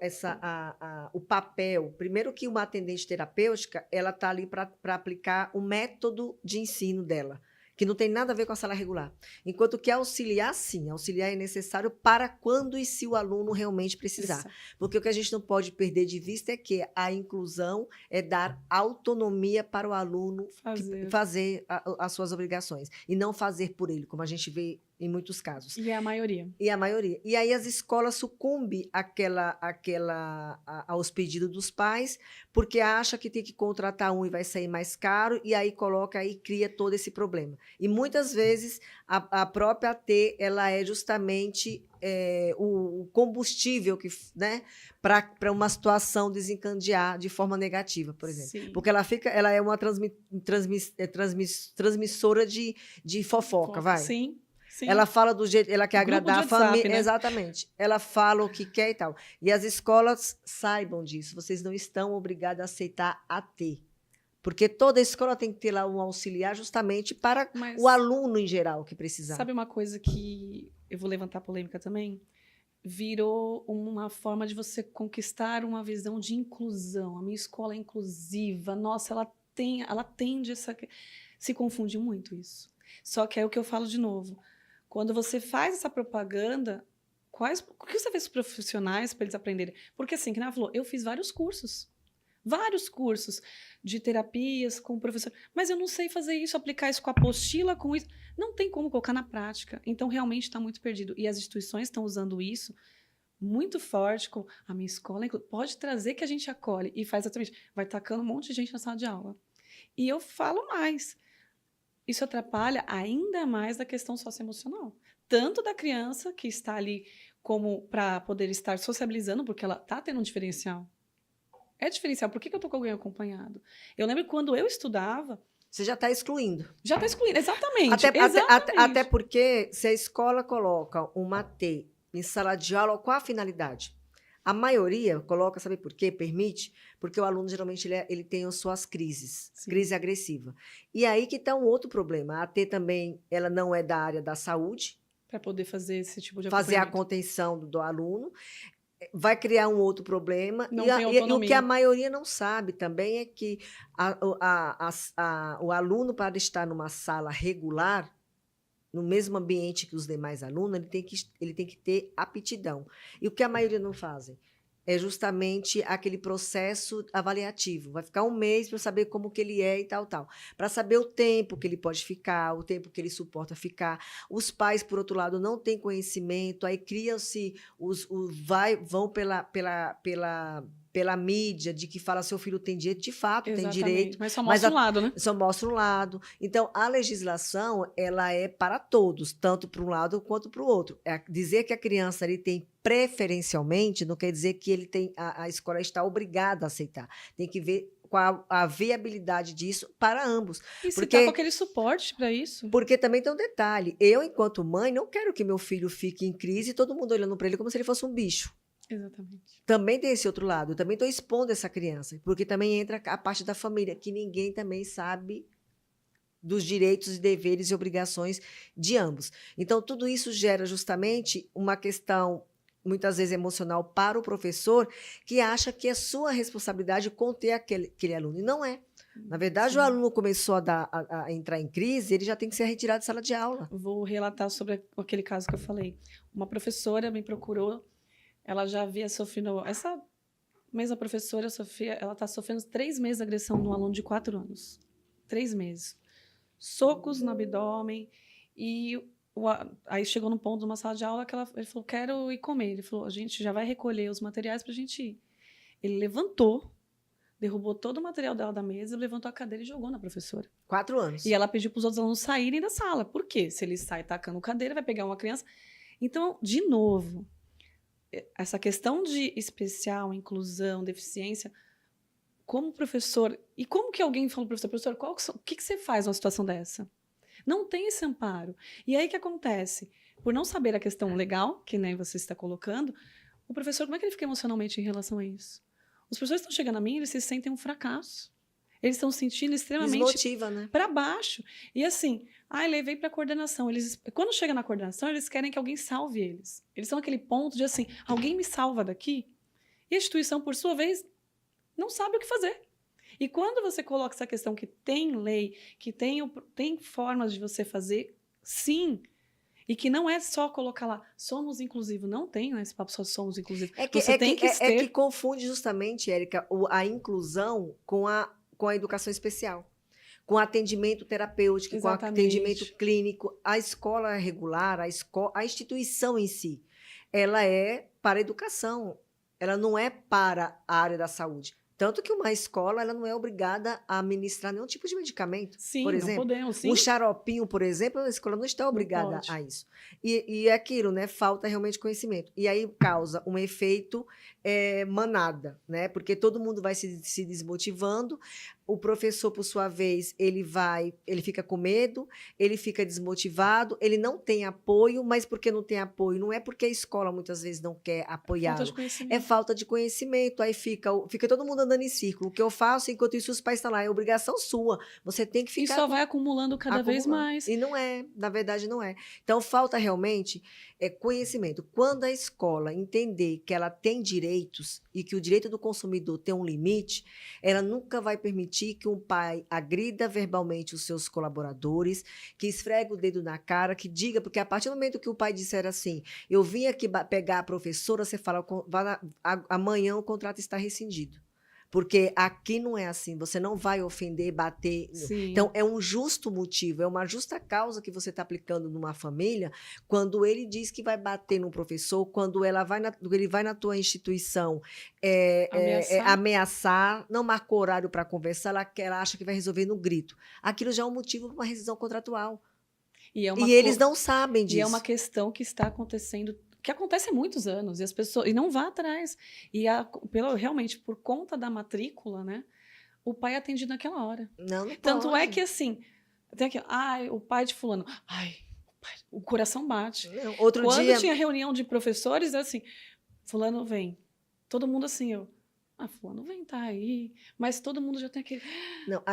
o papel. Primeiro que uma atendente terapêutica, ela está ali para aplicar o método de ensino dela, que não tem nada a ver com a sala regular. Enquanto que auxiliar, sim, auxiliar é necessário para quando e se o aluno realmente precisar. Porque o que a gente não pode perder de vista é que a inclusão é dar autonomia para o aluno fazer as suas obrigações, e não fazer por ele, como a gente vê em muitos casos. E é a maioria. E a maioria. E aí as escolas sucumbem aos pedidos dos pais, porque acha que tem que contratar um e vai sair mais caro, e aí cria todo esse problema. E muitas vezes a própria AT, ela é justamente o combustível que, né, para uma situação desencadear de forma negativa, por exemplo. Sim. Porque ela é uma transmissora de fofoca, vai. Sim. Sim. Ela fala do jeito, ela quer agradar a família, né? Exatamente. Ela fala o que quer e tal. E as escolas saibam disso. Vocês não estão obrigados a aceitar AT. Porque toda escola tem que ter lá um auxiliar justamente para o aluno em geral que precisar. Sabe uma coisa que eu vou levantar polêmica também? Virou uma forma de você conquistar uma visão de inclusão. A minha escola é inclusiva. Nossa, ela tende se confunde muito isso. Só que é o que eu falo de novo. Quando você faz essa propaganda, o que você fez para os profissionais para eles aprenderem? Porque assim, que ela falou, eu fiz vários cursos de terapias com o professor, mas eu não sei fazer isso, aplicar isso com a apostila, com isso. Não tem como colocar na prática. Então, realmente está muito perdido. E as instituições estão usando isso muito forte, com a minha escola pode trazer que a gente acolhe e faz exatamente, vai tacando um monte de gente na sala de aula. E eu falo mais. Isso atrapalha ainda mais a questão socioemocional. Tanto da criança, que está ali como para poder estar sociabilizando, porque ela está tendo um diferencial. É diferencial. Por que eu estou com alguém acompanhado? Eu lembro que quando eu estudava... Você já está excluindo. Já está excluindo, exatamente. Até porque se a escola coloca uma T em sala de aula, qual a finalidade? A maioria coloca, sabe por quê? Permite, porque o aluno geralmente ele tem as suas crises, Sim. Crise agressiva. E aí que está um outro problema. A AT também, ela não é da área da saúde. Para poder fazer esse tipo de fazer a contenção do aluno. Vai criar um outro problema. Não tem autonomia. E o que a maioria não sabe também é que o aluno, para estar numa sala regular, no mesmo ambiente que os demais alunos, ele tem que ter aptidão. E o que a maioria não fazem? É justamente aquele processo avaliativo. Vai ficar um mês para saber como que ele é e tal. Para saber o tempo que ele pode ficar, o tempo que ele suporta ficar. Os pais, por outro lado, não têm conhecimento, aí criam-se, vão pela mídia de que fala seu filho tem direito, de fato Exatamente. Tem direito. Mas só mostra um lado, né? Só mostra um lado. Então, a legislação, ela é para todos, tanto para um lado quanto para o outro. Dizer que a criança ele tem preferencialmente não quer dizer que a escola está obrigada a aceitar. Tem que ver qual a viabilidade disso para ambos. E se está com aquele suporte para isso? Porque também tem um detalhe. Eu, enquanto mãe, não quero que meu filho fique em crise e todo mundo olhando para ele como se ele fosse um bicho. Exatamente. Também tem esse outro lado. Eu também estou expondo essa criança, porque também entra a parte da família, que ninguém também sabe dos direitos e deveres e obrigações de ambos. Então, tudo isso gera justamente uma questão, muitas vezes emocional, para o professor, que acha que é sua responsabilidade conter aquele aluno. E não é. Na verdade, Sim. O aluno começou a entrar em crise, ele já tem que ser retirado de sala de aula. Vou relatar sobre aquele caso que eu falei. Uma professora me procurou. Ela já havia sofrido... Essa mesma professora, Sofia, ela está sofrendo 3 meses de agressão de um aluno de 4 anos. 3 meses. socos no abdômen. E aí chegou num ponto de uma sala de aula que ele falou, quero ir comer. Ele falou, a gente já vai recolher os materiais pra gente ir. Ele levantou, derrubou todo o material dela da mesa, levantou a cadeira e jogou na professora. 4 anos. E ela pediu para os outros alunos saírem da sala. Por quê? Se ele sai tacando cadeira, vai pegar uma criança. Então, de novo, essa questão de especial, inclusão, deficiência, como professor... E como que alguém fala para o professor, o que você faz numa situação dessa? Não tem esse amparo. E aí o que acontece? Por não saber a questão legal, que nem você está colocando, o professor, como é que ele fica emocionalmente em relação a isso? Os professores estão chegando a mim, eles se sentem um fracasso. Eles estão se sentindo extremamente Desmotiva, né? para baixo. E assim, levei para a coordenação. Quando chega na coordenação, eles querem que alguém salve eles. Eles estão naquele ponto de assim, alguém me salva daqui? E a instituição, por sua vez, não sabe o que fazer. E quando você coloca essa questão que tem lei, que tem formas de você fazer, sim, e que não é só colocar lá, somos inclusivos. Não tem, né, esse papo só somos inclusivos. Você tem que ter... É que confunde justamente, Érica, a inclusão com a educação especial, com atendimento terapêutico, Exatamente. com atendimento clínico. A escola regular, a instituição em si, ela é para a educação, ela não é para a área da saúde. Tanto que uma escola ela não é obrigada a administrar nenhum tipo de medicamento. Sim, por exemplo, não podemos, sim. Um xaropinho, por exemplo, a escola não está obrigada a isso. E é aquilo, né? Falta realmente conhecimento. E aí causa um efeito manada, né? Porque todo mundo vai se desmotivando. O professor, por sua vez, ele fica com medo, ele fica desmotivado, ele não tem apoio, mas porque não tem apoio, não é porque a escola muitas vezes não quer apoiá-lo. É falta de conhecimento. Aí fica todo mundo andando em círculo. O que eu faço, enquanto isso, os pais estão lá, é obrigação sua. Você tem que ficar. E só vai acumulando cada vez mais. E não é, na verdade, não é. Então, falta realmente conhecimento. Quando a escola entender que ela tem direitos e que o direito do consumidor tem um limite, ela nunca vai permitir que um pai agrida verbalmente os seus colaboradores, que esfregue o dedo na cara, que diga, porque a partir do momento que o pai disser assim, eu vim aqui pegar a professora, você fala, amanhã o contrato está rescindido. Porque aqui não é assim, você não vai ofender, bater. Sim. Então, é um justo motivo, é uma justa causa que você está aplicando numa família quando ele diz que vai bater no professor, quando ele vai na tua instituição ameaçar, não marcou horário para conversar, ela acha que vai resolver no grito. Aquilo já é um motivo para uma rescisão contratual. E eles não sabem disso. E é uma questão que está acontecendo, que acontece há muitos anos, e as pessoas e não vá atrás. E realmente, por conta da matrícula, né, o pai é atendido naquela hora. Não Tanto pode. é que assim, tem aqui, o pai de fulano, o coração bate. Quando tinha reunião de professores, assim, fulano vem. Todo mundo assim, fulano vem, tá aí. Mas todo mundo já tem aquele... Não,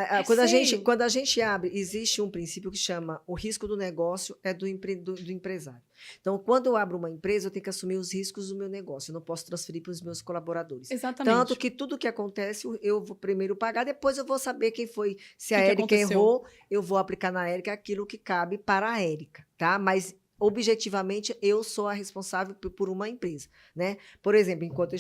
quando a gente abre, existe um princípio que chama o risco do negócio é do empresário. Então, quando eu abro uma empresa, eu tenho que assumir os riscos do meu negócio. Eu não posso transferir para os meus colaboradores. Exatamente. Tanto que tudo que acontece, eu vou primeiro pagar, depois eu vou saber quem foi. Se a Érica errou, eu vou aplicar na Érica aquilo que cabe para a Érica, tá? Mas objetivamente, eu sou a responsável por uma empresa, né? Por exemplo, enquanto eu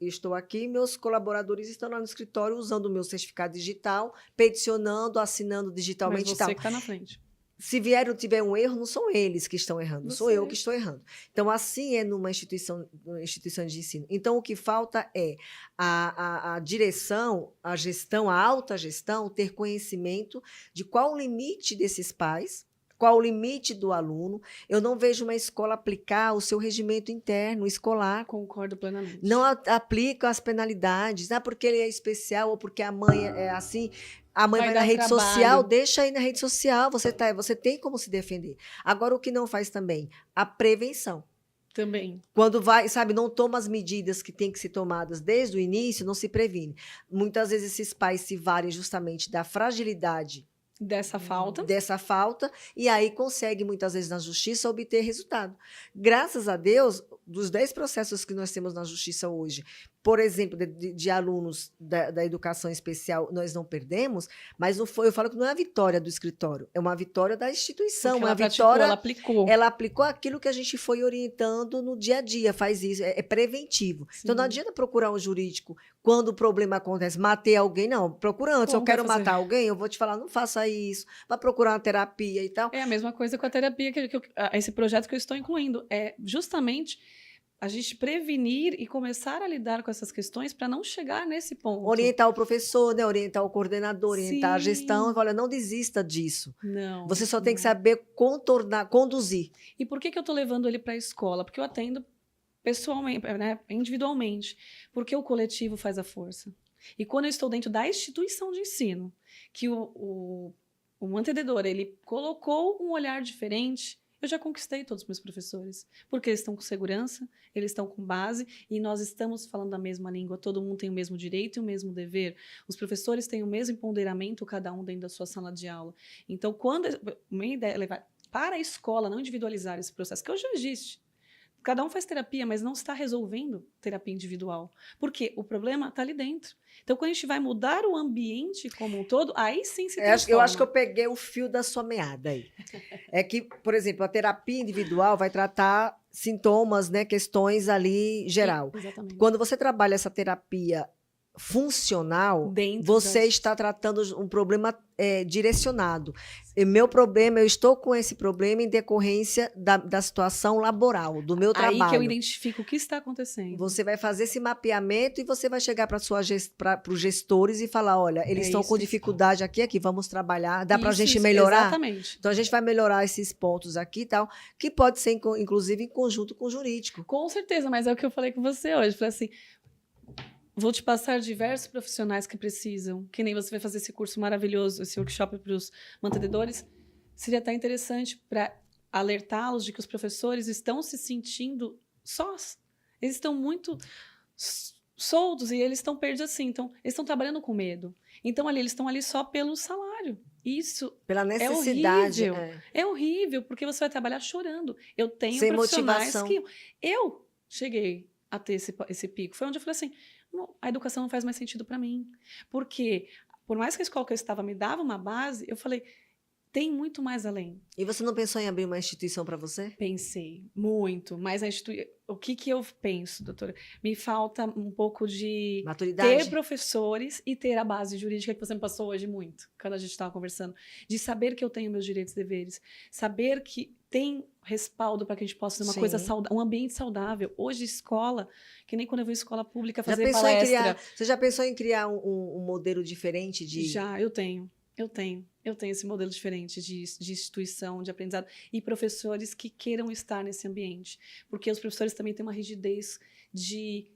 estou aqui, meus colaboradores estão lá no escritório usando o meu certificado digital, peticionando, assinando digitalmente. Mas você que está na frente. Se tiver um erro, não são eles que estão errando, sou eu que estou errando. Então, assim é numa instituição de ensino. Então, o que falta é a direção, a gestão, a alta gestão, ter conhecimento de qual o limite desses pais, qual o limite do aluno. Eu não vejo uma escola aplicar o seu regimento interno escolar. Concordo plenamente. Não aplica as penalidades, porque ele é especial ou porque a mãe é assim. A mãe vai na rede social, deixa aí na rede social, você tem como se defender. Agora, o que não faz também? A prevenção. Também. Quando não toma as medidas que têm que ser tomadas desde o início, não se previne. Muitas vezes esses pais se valem justamente da fragilidade dessa falta, e aí consegue muitas vezes na justiça obter resultado. Graças a Deus, dos 10 processos que nós temos na justiça hoje, por exemplo, de alunos da educação especial, nós não perdemos, mas não foi, eu falo que não é a vitória do escritório, é uma vitória da instituição, Porque uma ela praticou, vitória. ela aplicou. Ela aplicou aquilo que a gente foi orientando no dia a dia, faz isso, é preventivo. Então não Sim. adianta procurar um jurídico quando o problema acontece, matei alguém, não, procura antes, eu Como vai quero fazer? matar alguém, eu vou te falar, não faça isso, vai procurar uma terapia e tal. É a mesma coisa com a terapia, esse projeto que eu estou incluindo. É justamente a gente prevenir e começar a lidar com essas questões para não chegar nesse ponto. Orientar o professor, né? Orientar o coordenador, orientar a gestão. Sim. Olha, não desista disso. Não. Você só tem que não. saber contornar, conduzir. E por que eu estou levando ele para a escola? Porque eu atendo pessoalmente, né, individualmente. Porque o coletivo faz a força. E quando eu estou dentro da instituição de ensino, que o mantenedor, ele colocou um olhar diferente, eu já conquistei todos os meus professores. Porque eles estão com segurança, eles estão com base, e nós estamos falando a mesma língua, todo mundo tem o mesmo direito e o mesmo dever. Os professores têm o mesmo empoderamento, cada um dentro da sua sala de aula. Então, quando minha ideia é levar para a escola, não individualizar esse processo, que hoje já existe. Cada um faz terapia, mas não está resolvendo terapia individual. Porque o problema está ali dentro. Então, quando a gente vai mudar o ambiente como um todo, aí sim se transforma. Eu acho que eu peguei o fio da sua meada aí. É que, por exemplo, a terapia individual vai tratar sintomas, né, questões ali geral. Exatamente. Quando você trabalha essa terapia funcional, Dentro você das- está tratando um problema direcionado. E meu problema, eu estou com esse problema em decorrência da situação laboral, do meu Aí que eu trabalho. identifico o que está acontecendo. Você vai fazer esse mapeamento e você vai chegar para os gestores e falar, olha, eles É estão isso, com isso. dificuldade aqui, vamos trabalhar, dá para a Isso, gente isso, melhorar? Exatamente. Então a gente vai melhorar esses pontos aqui e tal, que pode ser, inclusive, em conjunto com o jurídico. Com certeza, mas é o que eu falei com você hoje. Falei assim, vou te passar diversos profissionais que precisam, que nem você vai fazer esse curso maravilhoso, esse workshop para os mantenedores. Seria até interessante para alertá-los de que os professores estão se sentindo sós. Eles estão muito soltos e eles estão perdidos assim. Então, eles estão trabalhando com medo. Então, ali, eles estão ali só pelo salário. Isso Pela necessidade. horrível. É horrível, porque você vai trabalhar chorando. Eu tenho Sem profissionais motivação. que... Eu cheguei a ter esse pico. Foi onde eu falei assim, a educação não faz mais sentido para mim. Porque, por mais que a escola que eu estava me dava uma base, eu falei, tem muito mais além. E você não pensou em abrir uma instituição para você? Pensei muito, mas o que eu penso, doutora? Me falta um pouco de Maturidade? ter professores e ter a base jurídica que você me passou hoje muito, quando a gente estava conversando, de saber que eu tenho meus direitos e deveres, saber que tem respaldo para que a gente possa ter uma Sim. coisa saudável, um ambiente saudável. Hoje, escola, que nem quando eu vou em escola pública Já fazer pensou em palestra. criar, você já pensou em criar um modelo diferente de... Já, eu tenho esse modelo diferente de instituição, de aprendizado, e professores que queiram estar nesse ambiente. Porque os professores também têm uma rigidez de,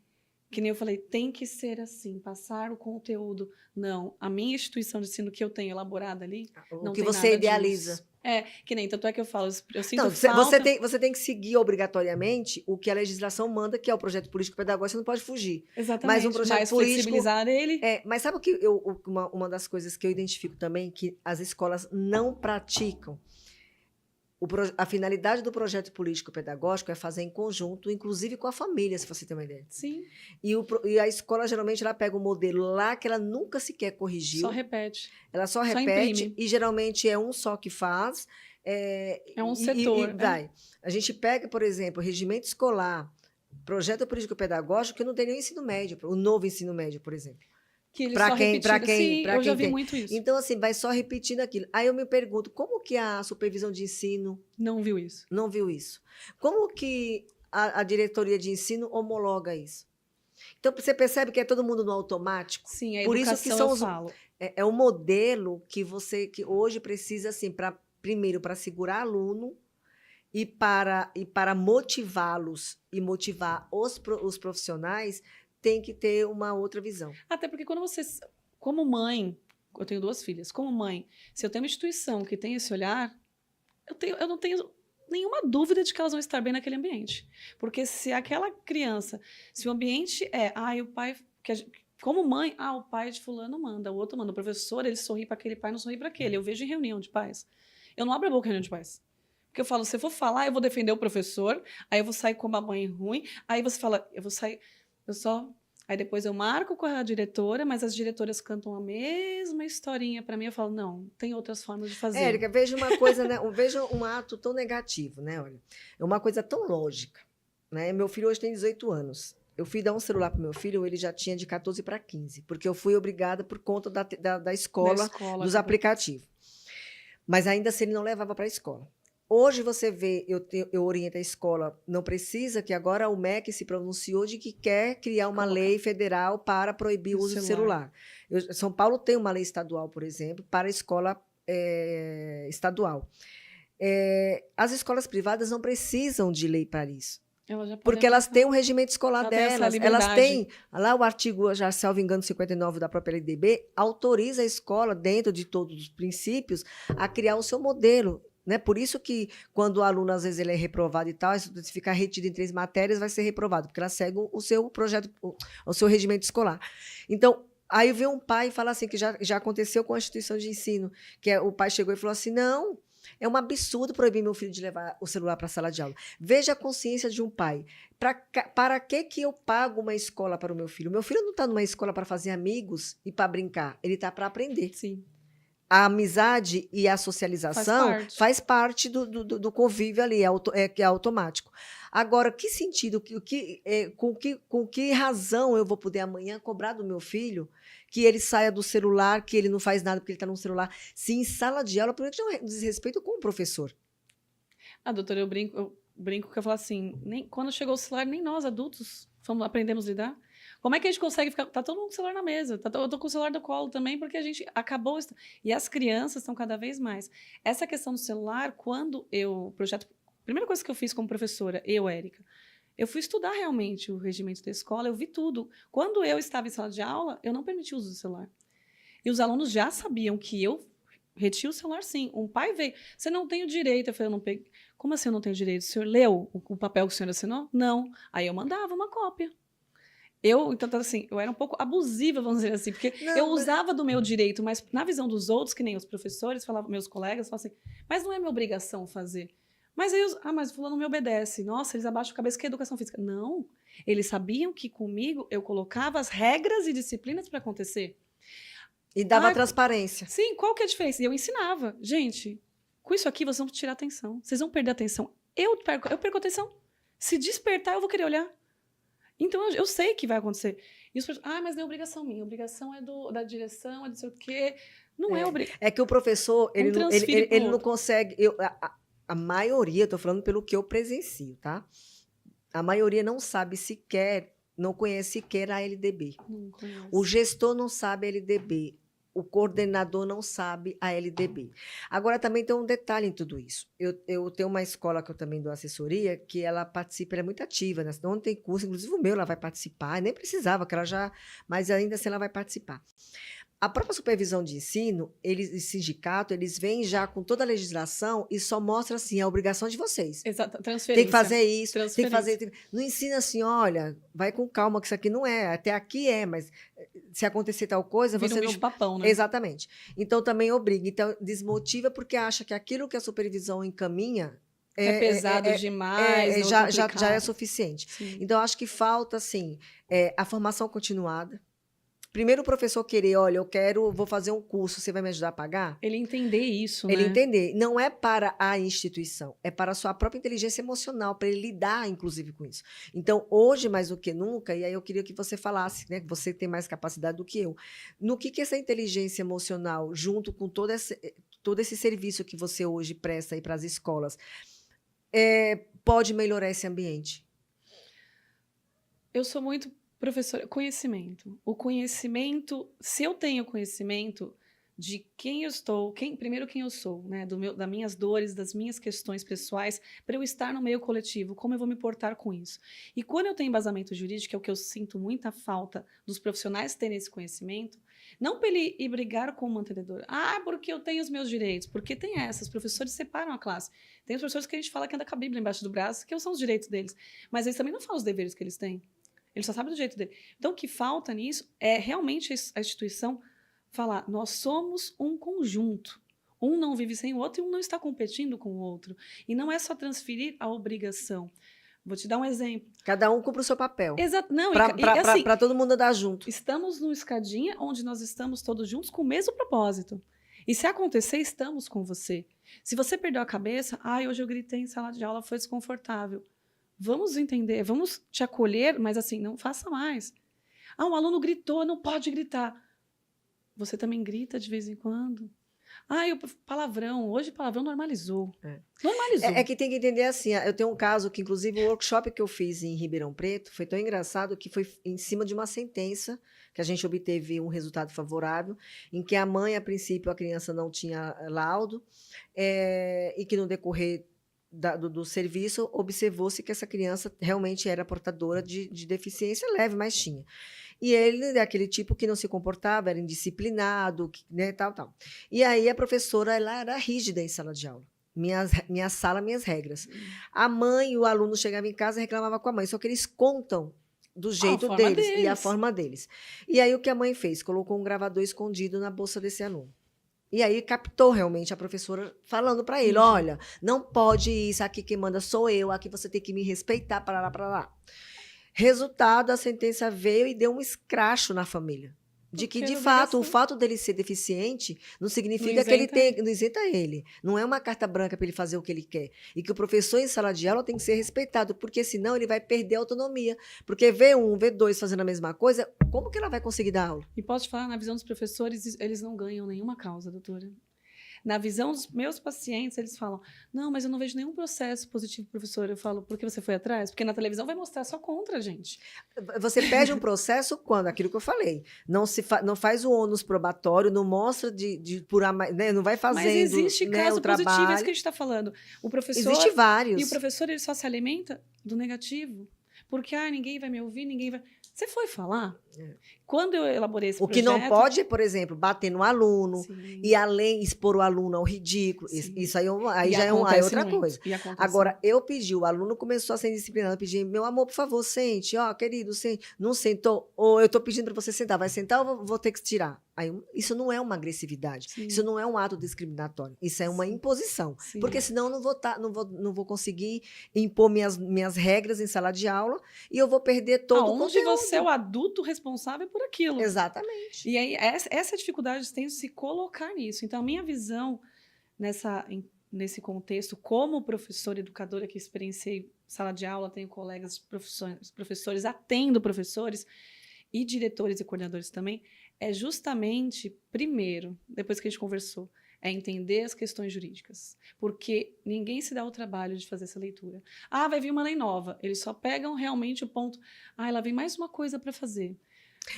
que nem eu falei, tem que ser assim, passar o conteúdo. Não, a minha instituição de ensino que eu tenho elaborada ali, O não que tem você nada idealiza. disso. É, que nem, tanto é que eu falo, eu sinto Não, falta... você tem que seguir obrigatoriamente o que a legislação manda, que é o projeto político pedagógico, você não pode fugir. Exatamente, Mas um projeto mais político... flexibilizar ele. Mas sabe o que uma das coisas que eu identifico também, que as escolas não praticam? A finalidade do projeto político pedagógico é fazer em conjunto, inclusive com a família, se você tem uma ideia. Sim, E a escola, geralmente, ela pega um modelo lá que ela nunca sequer corrigiu. só repete. Ela só Só repete, imprime. e geralmente é um só que faz. É um setor. Vai. A gente pega, por exemplo, regimento escolar, projeto político pedagógico, que não tem nem ensino médio, o novo ensino médio, por exemplo. Que eles Pra só quem- pra repetiram. quem- Sim, pra eu já quem vi tem. muito isso. Então, assim, vai só repetindo aquilo. Aí eu me pergunto, como que a supervisão de ensino Não viu isso. não viu isso? Como que a diretoria de ensino homologa isso? Então, você percebe que é todo mundo no automático? Sim, a Por isso educação que são eu os- falo. É um modelo que hoje precisa, assim, primeiro, para segurar aluno e para motivá-los e motivar os profissionais, tem que ter uma outra visão. Até porque quando você, como mãe, eu tenho 2 filhas, como mãe, se eu tenho uma instituição que tem esse olhar, eu não tenho nenhuma dúvida de que elas vão estar bem naquele ambiente. Porque se aquela criança, se o ambiente o pai, como mãe, o pai de fulano manda, o outro manda, o professor, ele sorri para aquele pai, não sorri para aquele. Eu vejo em reunião de pais. Eu não abro a boca em reunião de pais. Porque eu falo, se eu for falar, eu vou defender o professor, aí eu vou sair com uma mãe ruim, aí você fala, eu vou sair, eu só... Aí depois eu marco com a diretora, mas as diretoras cantam a mesma historinha para mim. Eu falo, não, tem outras formas de fazer. Érica, veja uma coisa, né? Veja um ato tão negativo, né? Olha, é uma coisa tão lógica, né? Meu filho hoje tem 18 anos. Eu fui dar um celular para o meu filho, ele já tinha de 14 para 15, porque eu fui obrigada por conta da escola, dos aplicativos. Mas ainda assim ele não levava para a escola. Hoje você vê, eu oriento a escola, não precisa, que agora o MEC se pronunciou de que quer criar uma lei federal para proibir o uso de celular. São Paulo tem uma lei estadual, por exemplo, para a escola estadual. As escolas privadas não precisam de lei para isso. Porque elas têm um regimento escolar delas. Elas têm, lá o artigo, já salvo engano, 59 da própria LDB, autoriza a escola, dentro de todos os princípios, a criar o seu modelo. Né? Por isso que, quando o aluno, às vezes, ele é reprovado e tal, se ficar retido em 3 matérias, vai ser reprovado, porque ela segue o seu projeto, o seu regimento escolar. Então, aí vem um pai e fala assim, que já aconteceu com a instituição de ensino, que o pai chegou e falou assim, não, é um absurdo proibir meu filho de levar o celular para a sala de aula. Veja a consciência de um pai. Para que eu pago uma escola para o meu filho? O meu filho não está numa escola para fazer amigos e para brincar, ele está para aprender. Sim. A amizade e a socialização faz parte do convívio ali, que é automático. Agora, que sentido, com que razão eu vou poder amanhã cobrar do meu filho que ele saia do celular, que ele não faz nada porque ele está no celular, se em sala de aula, por que não desrespeito com o professor? Doutora, eu brinco que eu falo assim, quando chegou o celular, nem nós adultos aprendemos a lidar. Como é que a gente consegue ficar... Tá todo mundo com o celular na mesa. Eu tô com o celular do colo também, porque a gente acabou... E as crianças estão cada vez mais. Essa questão do celular, quando primeira coisa que eu fiz como professora, Érica, eu fui estudar realmente o regimento da escola, eu vi tudo. Quando eu estava em sala de aula, eu não permitia o uso do celular. E os alunos já sabiam que eu retinha o celular, sim. Um pai veio, você não tem o direito. Eu falei, eu não peguei. Como assim eu não tenho direito? O senhor leu o papel que o senhor assinou? Não. Aí eu mandava uma cópia. Então, assim, eu era um pouco abusiva, vamos dizer assim, porque eu usava do meu direito, mas na visão dos outros, que nem os professores, meus colegas, falavam assim, mas não é minha obrigação fazer. Mas aí, mas o fulano me obedece. Nossa, eles abaixam a cabeça, que é educação física. Não, eles sabiam que comigo eu colocava as regras e disciplinas para acontecer. E dava transparência. Sim, qual que é a diferença? E eu ensinava. Gente, com isso aqui vocês vão tirar atenção. Vocês vão perder a atenção. Eu perco a atenção. Se despertar, eu vou querer olhar. Então, eu sei que vai acontecer. E os professores, mas não é obrigação minha. A obrigação é da direção, é não sei o quê. Não é obrigação. É que o professor, ele não consegue... A maioria, estou falando pelo que eu presencio, tá? A maioria não sabe sequer, não conhece sequer a LDB. Não conhece. O gestor não sabe a LDB. O coordenador não sabe a LDB. Agora, também tem um detalhe em tudo isso. Eu tenho uma escola que eu também dou assessoria, que ela participa, ela é muito ativa, né? Não tem curso, inclusive o meu, ela vai participar, nem precisava, que ela já, mas ainda assim ela vai participar. A própria supervisão de ensino, o sindicato, eles vêm já com toda a legislação e só mostra assim, a obrigação de vocês. Exato, transferência. Tem que fazer isso, tem que fazer... Não ensina assim, olha, vai com calma, que isso aqui não é, até aqui é, mas se acontecer tal coisa, vira você um bicho-papão, né? Exatamente. Então, também obriga. Então, desmotiva porque acha que aquilo que a supervisão encaminha é pesado demais. Já é suficiente. Sim. Então, acho que falta, assim, a formação continuada. Primeiro o professor querer, olha, vou fazer um curso, você vai me ajudar a pagar? Ele entender isso, né? Ele entender. Não é para a instituição, é para a sua própria inteligência emocional, para ele lidar, inclusive, com isso. Então, hoje, mais do que nunca, e aí eu queria que você falasse, né, que você tem mais capacidade do que eu, no que essa inteligência emocional, junto com todo esse serviço que você hoje presta aí para as escolas, pode melhorar esse ambiente? Eu sou muito... Professora, conhecimento. O conhecimento, se eu tenho conhecimento de quem eu estou, primeiro quem eu sou, né, das minhas dores, das minhas questões pessoais, para eu estar no meio coletivo, como eu vou me portar com isso. E quando eu tenho embasamento jurídico, que é o que eu sinto muita falta dos profissionais terem esse conhecimento, não para ele ir brigar com o mantenedor. Porque eu tenho os meus direitos. Porque tem os professores separam a classe. Tem os professores que a gente fala que anda com a Bíblia embaixo do braço, que são os direitos deles. Mas eles também não falam os deveres que eles têm. Ele só sabe do jeito dele. Então, o que falta nisso é realmente a instituição falar, nós somos um conjunto. Um não vive sem o outro e um não está competindo com o outro. E não é só transferir a obrigação. Vou te dar um exemplo. Cada um cumpre o seu papel. Exato. Não, assim, Para todo mundo andar junto. estamos numa escadinha onde nós estamos todos juntos com o mesmo propósito. E se acontecer, estamos com você. Se você perdeu a cabeça, hoje eu gritei em sala de aula, foi desconfortável. Vamos entender, vamos te acolher, mas assim, não faça mais. Um aluno gritou, não pode gritar. Você também grita de vez em quando? Palavrão. Hoje palavrão normalizou. Normalizou. É que tem que entender assim, eu tenho um caso que, inclusive, o workshop que eu fiz em Ribeirão Preto foi tão engraçado que foi em cima de uma sentença que a gente obteve um resultado favorável, em que a mãe, a princípio, a criança não tinha laudo, e que no decorrer do serviço observou-se que essa criança realmente era portadora de deficiência leve, mas tinha. E ele é aquele tipo que não se comportava, era indisciplinado, né, tal. E aí a professora ela era rígida em sala de aula. Minha sala, minhas regras. A mãe e o aluno chegavam em casa e reclamavam com a mãe, só que eles contam do jeito deles e a forma deles. E aí o que a mãe fez? Colocou um gravador escondido na bolsa desse aluno. E aí captou realmente a professora falando para ele, olha, não pode isso, aqui quem manda sou eu, aqui você tem que me respeitar, para lá. Resultado, a sentença veio e deu um escracho na família. De que, de fato, o fato dele ser deficiente não significa que ele tem. Não isenta ele. Não é uma carta branca para ele fazer o que ele quer. E que o professor em sala de aula tem que ser respeitado, porque senão ele vai perder a autonomia. Porque V1, V2 fazendo a mesma coisa, como que ela vai conseguir dar aula? E posso te falar, na visão dos professores, eles não ganham nenhuma causa, doutora. Na visão dos meus pacientes, eles falam, não, mas eu não vejo nenhum processo positivo, professor. Eu falo, por que você foi atrás? Porque na televisão vai mostrar só contra, gente. Você perde um processo quando? Aquilo que eu falei. Não faz o ônus probatório, não mostra né, não vai fazendo, mas existe né, caso o trabalho. positivo, é isso que a gente está falando. O professor, existe vários. E o professor ele só se alimenta do negativo. Porque ninguém vai me ouvir, ninguém vai... Você foi falar? Quando eu elaborei esse projeto... O que não pode é, por exemplo, bater no aluno, Sim. e além expor o aluno ao ridículo. Sim. Isso aí já é outra coisa. Agora, eu pedi, o aluno começou a ser disciplinado, eu pedi, meu amor, por favor, sente. Querido, sente. Não sentou? Ou eu estou pedindo para você sentar. Vai sentar ou vou ter que tirar? Aí, isso não é uma agressividade. Sim. Isso não é um ato discriminatório. Isso é uma imposição. Sim. Porque senão eu não vou conseguir impor minhas regras em sala de aula e eu vou perder todo o conteúdo. Onde você é o adulto responsável por aquilo. Exatamente. E aí, essa dificuldade tem de se colocar nisso. Então, a minha visão nesse contexto, como professora educadora que experienciei sala de aula, tenho colegas professores, atendo professores e diretores e coordenadores também, é justamente, primeiro, depois que a gente conversou, é entender as questões jurídicas. Porque ninguém se dá o trabalho de fazer essa leitura. Vai vir uma lei nova. Eles só pegam realmente o ponto. Lá vem mais uma coisa para fazer.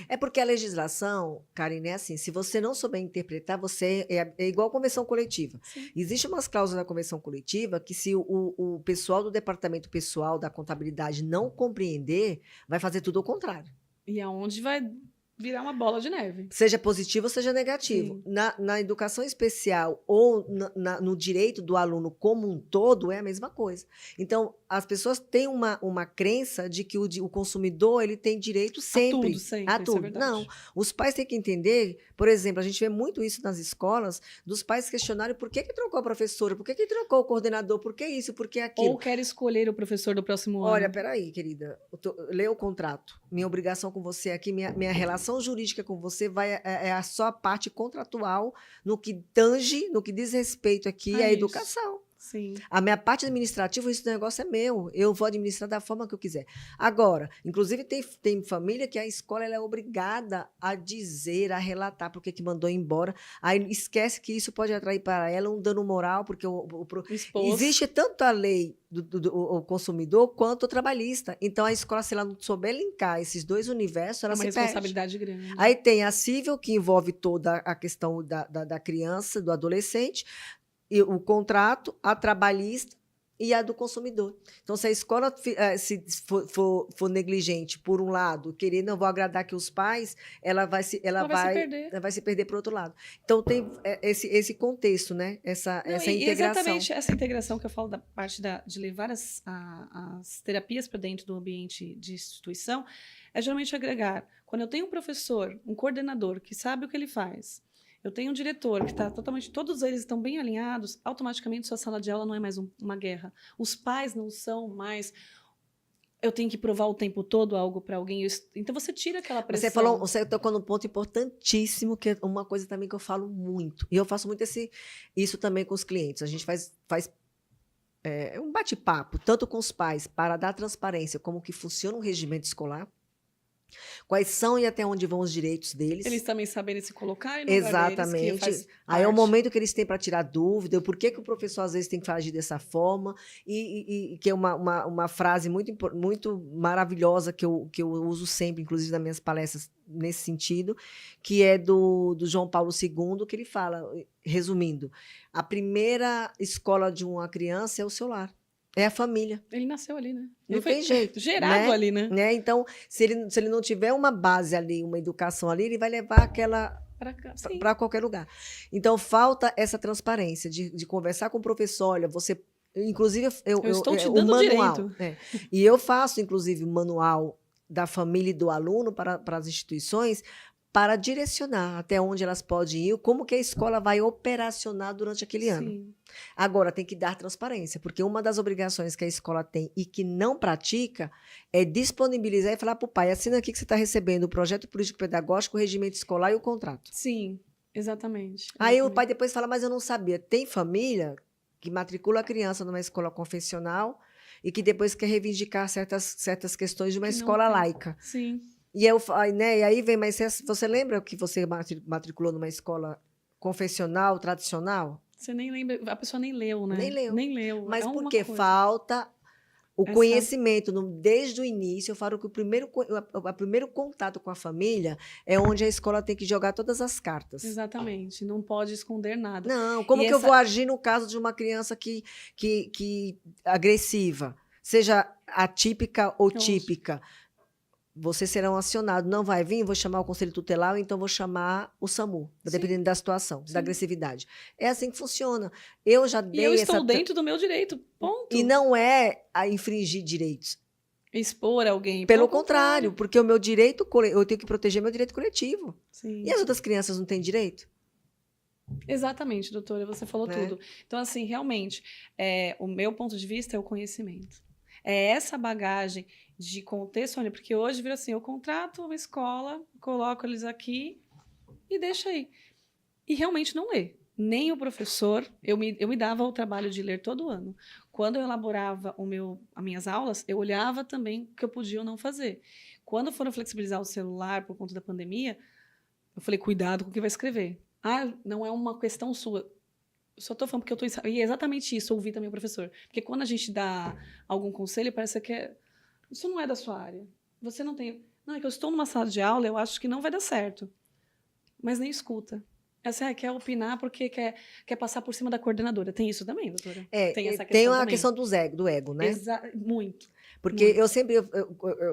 É porque a legislação, Karine, é assim, se você não souber interpretar, você é igual a convenção coletiva. Sim. Existem umas cláusulas da convenção coletiva que se o pessoal do departamento pessoal da contabilidade não compreender, vai fazer tudo ao contrário. E aonde vai virar uma bola de neve. Seja positivo ou seja negativo. Na educação especial ou no direito do aluno como um todo, é a mesma coisa. Então, as pessoas têm uma crença de que o consumidor ele tem direito sempre. A tudo. Isso é não. Os pais têm que entender, por exemplo, a gente vê muito isso nas escolas, dos pais questionarem por que trocou a professora, por que trocou o coordenador, por que isso, por que aquilo. Ou quer escolher o professor do próximo ano. Olha, peraí, querida, lê o contrato. Minha obrigação com você aqui, minha relação jurídica com você é só a parte contratual no que tange, no que diz respeito aqui à educação. Sim. A minha parte administrativa, esse negócio é meu. Eu vou administrar da forma que eu quiser. Agora, inclusive, tem família que a escola ela é obrigada a dizer, a relatar porque que mandou embora. Aí esquece que isso pode atrair para ela um dano moral, porque existe tanto a lei do consumidor quanto o trabalhista. Então, a escola, se ela não souber linkar esses dois universos, ela se perde. É uma responsabilidade grande. Aí tem a civil, que envolve toda a questão da criança, do adolescente, e o contrato, a trabalhista e a do consumidor. Então, se a escola se for negligente, por um lado, querer não vou agradar aqui os pais, ela vai se perder por outro lado. Então, tem esse contexto, né? Essa integração. Exatamente essa integração que eu falo da parte de levar as terapias para dentro do ambiente de instituição, é geralmente agregar. Quando eu tenho um professor, um coordenador que sabe o que ele faz, Eu tenho um diretor que está totalmente, todos eles estão bem alinhados, automaticamente sua sala de aula não é mais uma guerra. Os pais não são mais, eu tenho que provar o tempo todo algo para alguém. Então você tira aquela pressão. Você tocou num ponto importantíssimo, que é uma coisa também que eu falo muito. E eu faço muito isso também com os clientes. A gente faz um bate-papo, tanto com os pais, para dar transparência como que funciona o regimento escolar, quais são e até onde vão os direitos deles. Eles também saberem se colocar no lugar deles, que Exatamente. faz Aí é o parte. momento que eles têm para tirar dúvida, por que o professor às vezes tem que agir dessa forma, e que é uma frase muito maravilhosa que eu uso sempre, inclusive nas minhas palestras nesse sentido, que é do João Paulo II, que ele fala, resumindo, a primeira escola de uma criança é o seu lar. É a família. Ele nasceu ali, né? Não Ele foi tem jeito. gerado ali, né? Então, se ele não tiver uma base ali, uma educação ali, ele vai levar aquela Sim. para qualquer lugar. Então, falta essa transparência de conversar com o professor. Olha, você. Inclusive, Eu estou te o dando manual. direito. E eu faço, inclusive, o manual da família e do aluno para as instituições, para direcionar até onde elas podem ir, como que a escola vai operacionar durante aquele ano. Sim. Agora, tem que dar transparência, porque uma das obrigações que a escola tem e que não pratica é disponibilizar e falar para o pai, assina aqui que você está recebendo o projeto político-pedagógico, o regimento escolar e o contrato. Sim, exatamente. Aí o pai depois fala, mas eu não sabia. Tem família que matricula a criança numa escola confessional e que depois quer reivindicar certas questões de uma escola laica. Sim. E aí vem, mas você lembra que você matriculou numa escola confessional, tradicional? Você nem lembra, a pessoa nem leu, né? Nem leu. Mas é porque falta o conhecimento, desde o início, eu falo que o primeiro contato com a família é onde a escola tem que jogar todas as cartas. Exatamente, não pode esconder nada. Não, como que eu vou agir no caso de uma criança que agressiva, seja atípica ou típica? Vocês serão acionados, não vai vir, vou chamar o conselho tutelar, ou então vou chamar o SAMU, dependendo da situação, da agressividade. É assim que funciona. Eu já dei eu estou dentro do meu direito, ponto. E não é a infringir direitos. Expor alguém. Pelo contrário, porque o meu direito, eu tenho que proteger meu direito coletivo. Sim. E as outras crianças não têm direito? Exatamente, doutora, você falou tudo. Então, assim, realmente, o meu ponto de vista é o conhecimento. É essa bagagem de contexto, olha, porque hoje vira assim, eu contrato uma escola, coloco eles aqui e deixa aí. E realmente não lê. Nem o professor, eu me dava o trabalho de ler todo ano. Quando eu elaborava as minhas aulas, eu olhava também o que eu podia ou não fazer. Quando foram flexibilizar o celular por conta da pandemia, eu falei, cuidado com o que vai escrever. Ah, não é uma questão sua. Eu só estou falando porque eu estou... E é exatamente isso, ouvi também o professor. Porque quando a gente dá algum conselho, parece que isso não é da sua área. Você não tem... Não, é que eu estou numa sala de aula, eu acho que não vai dar certo. Mas nem escuta. Quer opinar porque quer passar por cima da coordenadora. Tem isso também, doutora? Tem essa questão tem uma também. questão do ego, né? Muito. Porque eu sempre,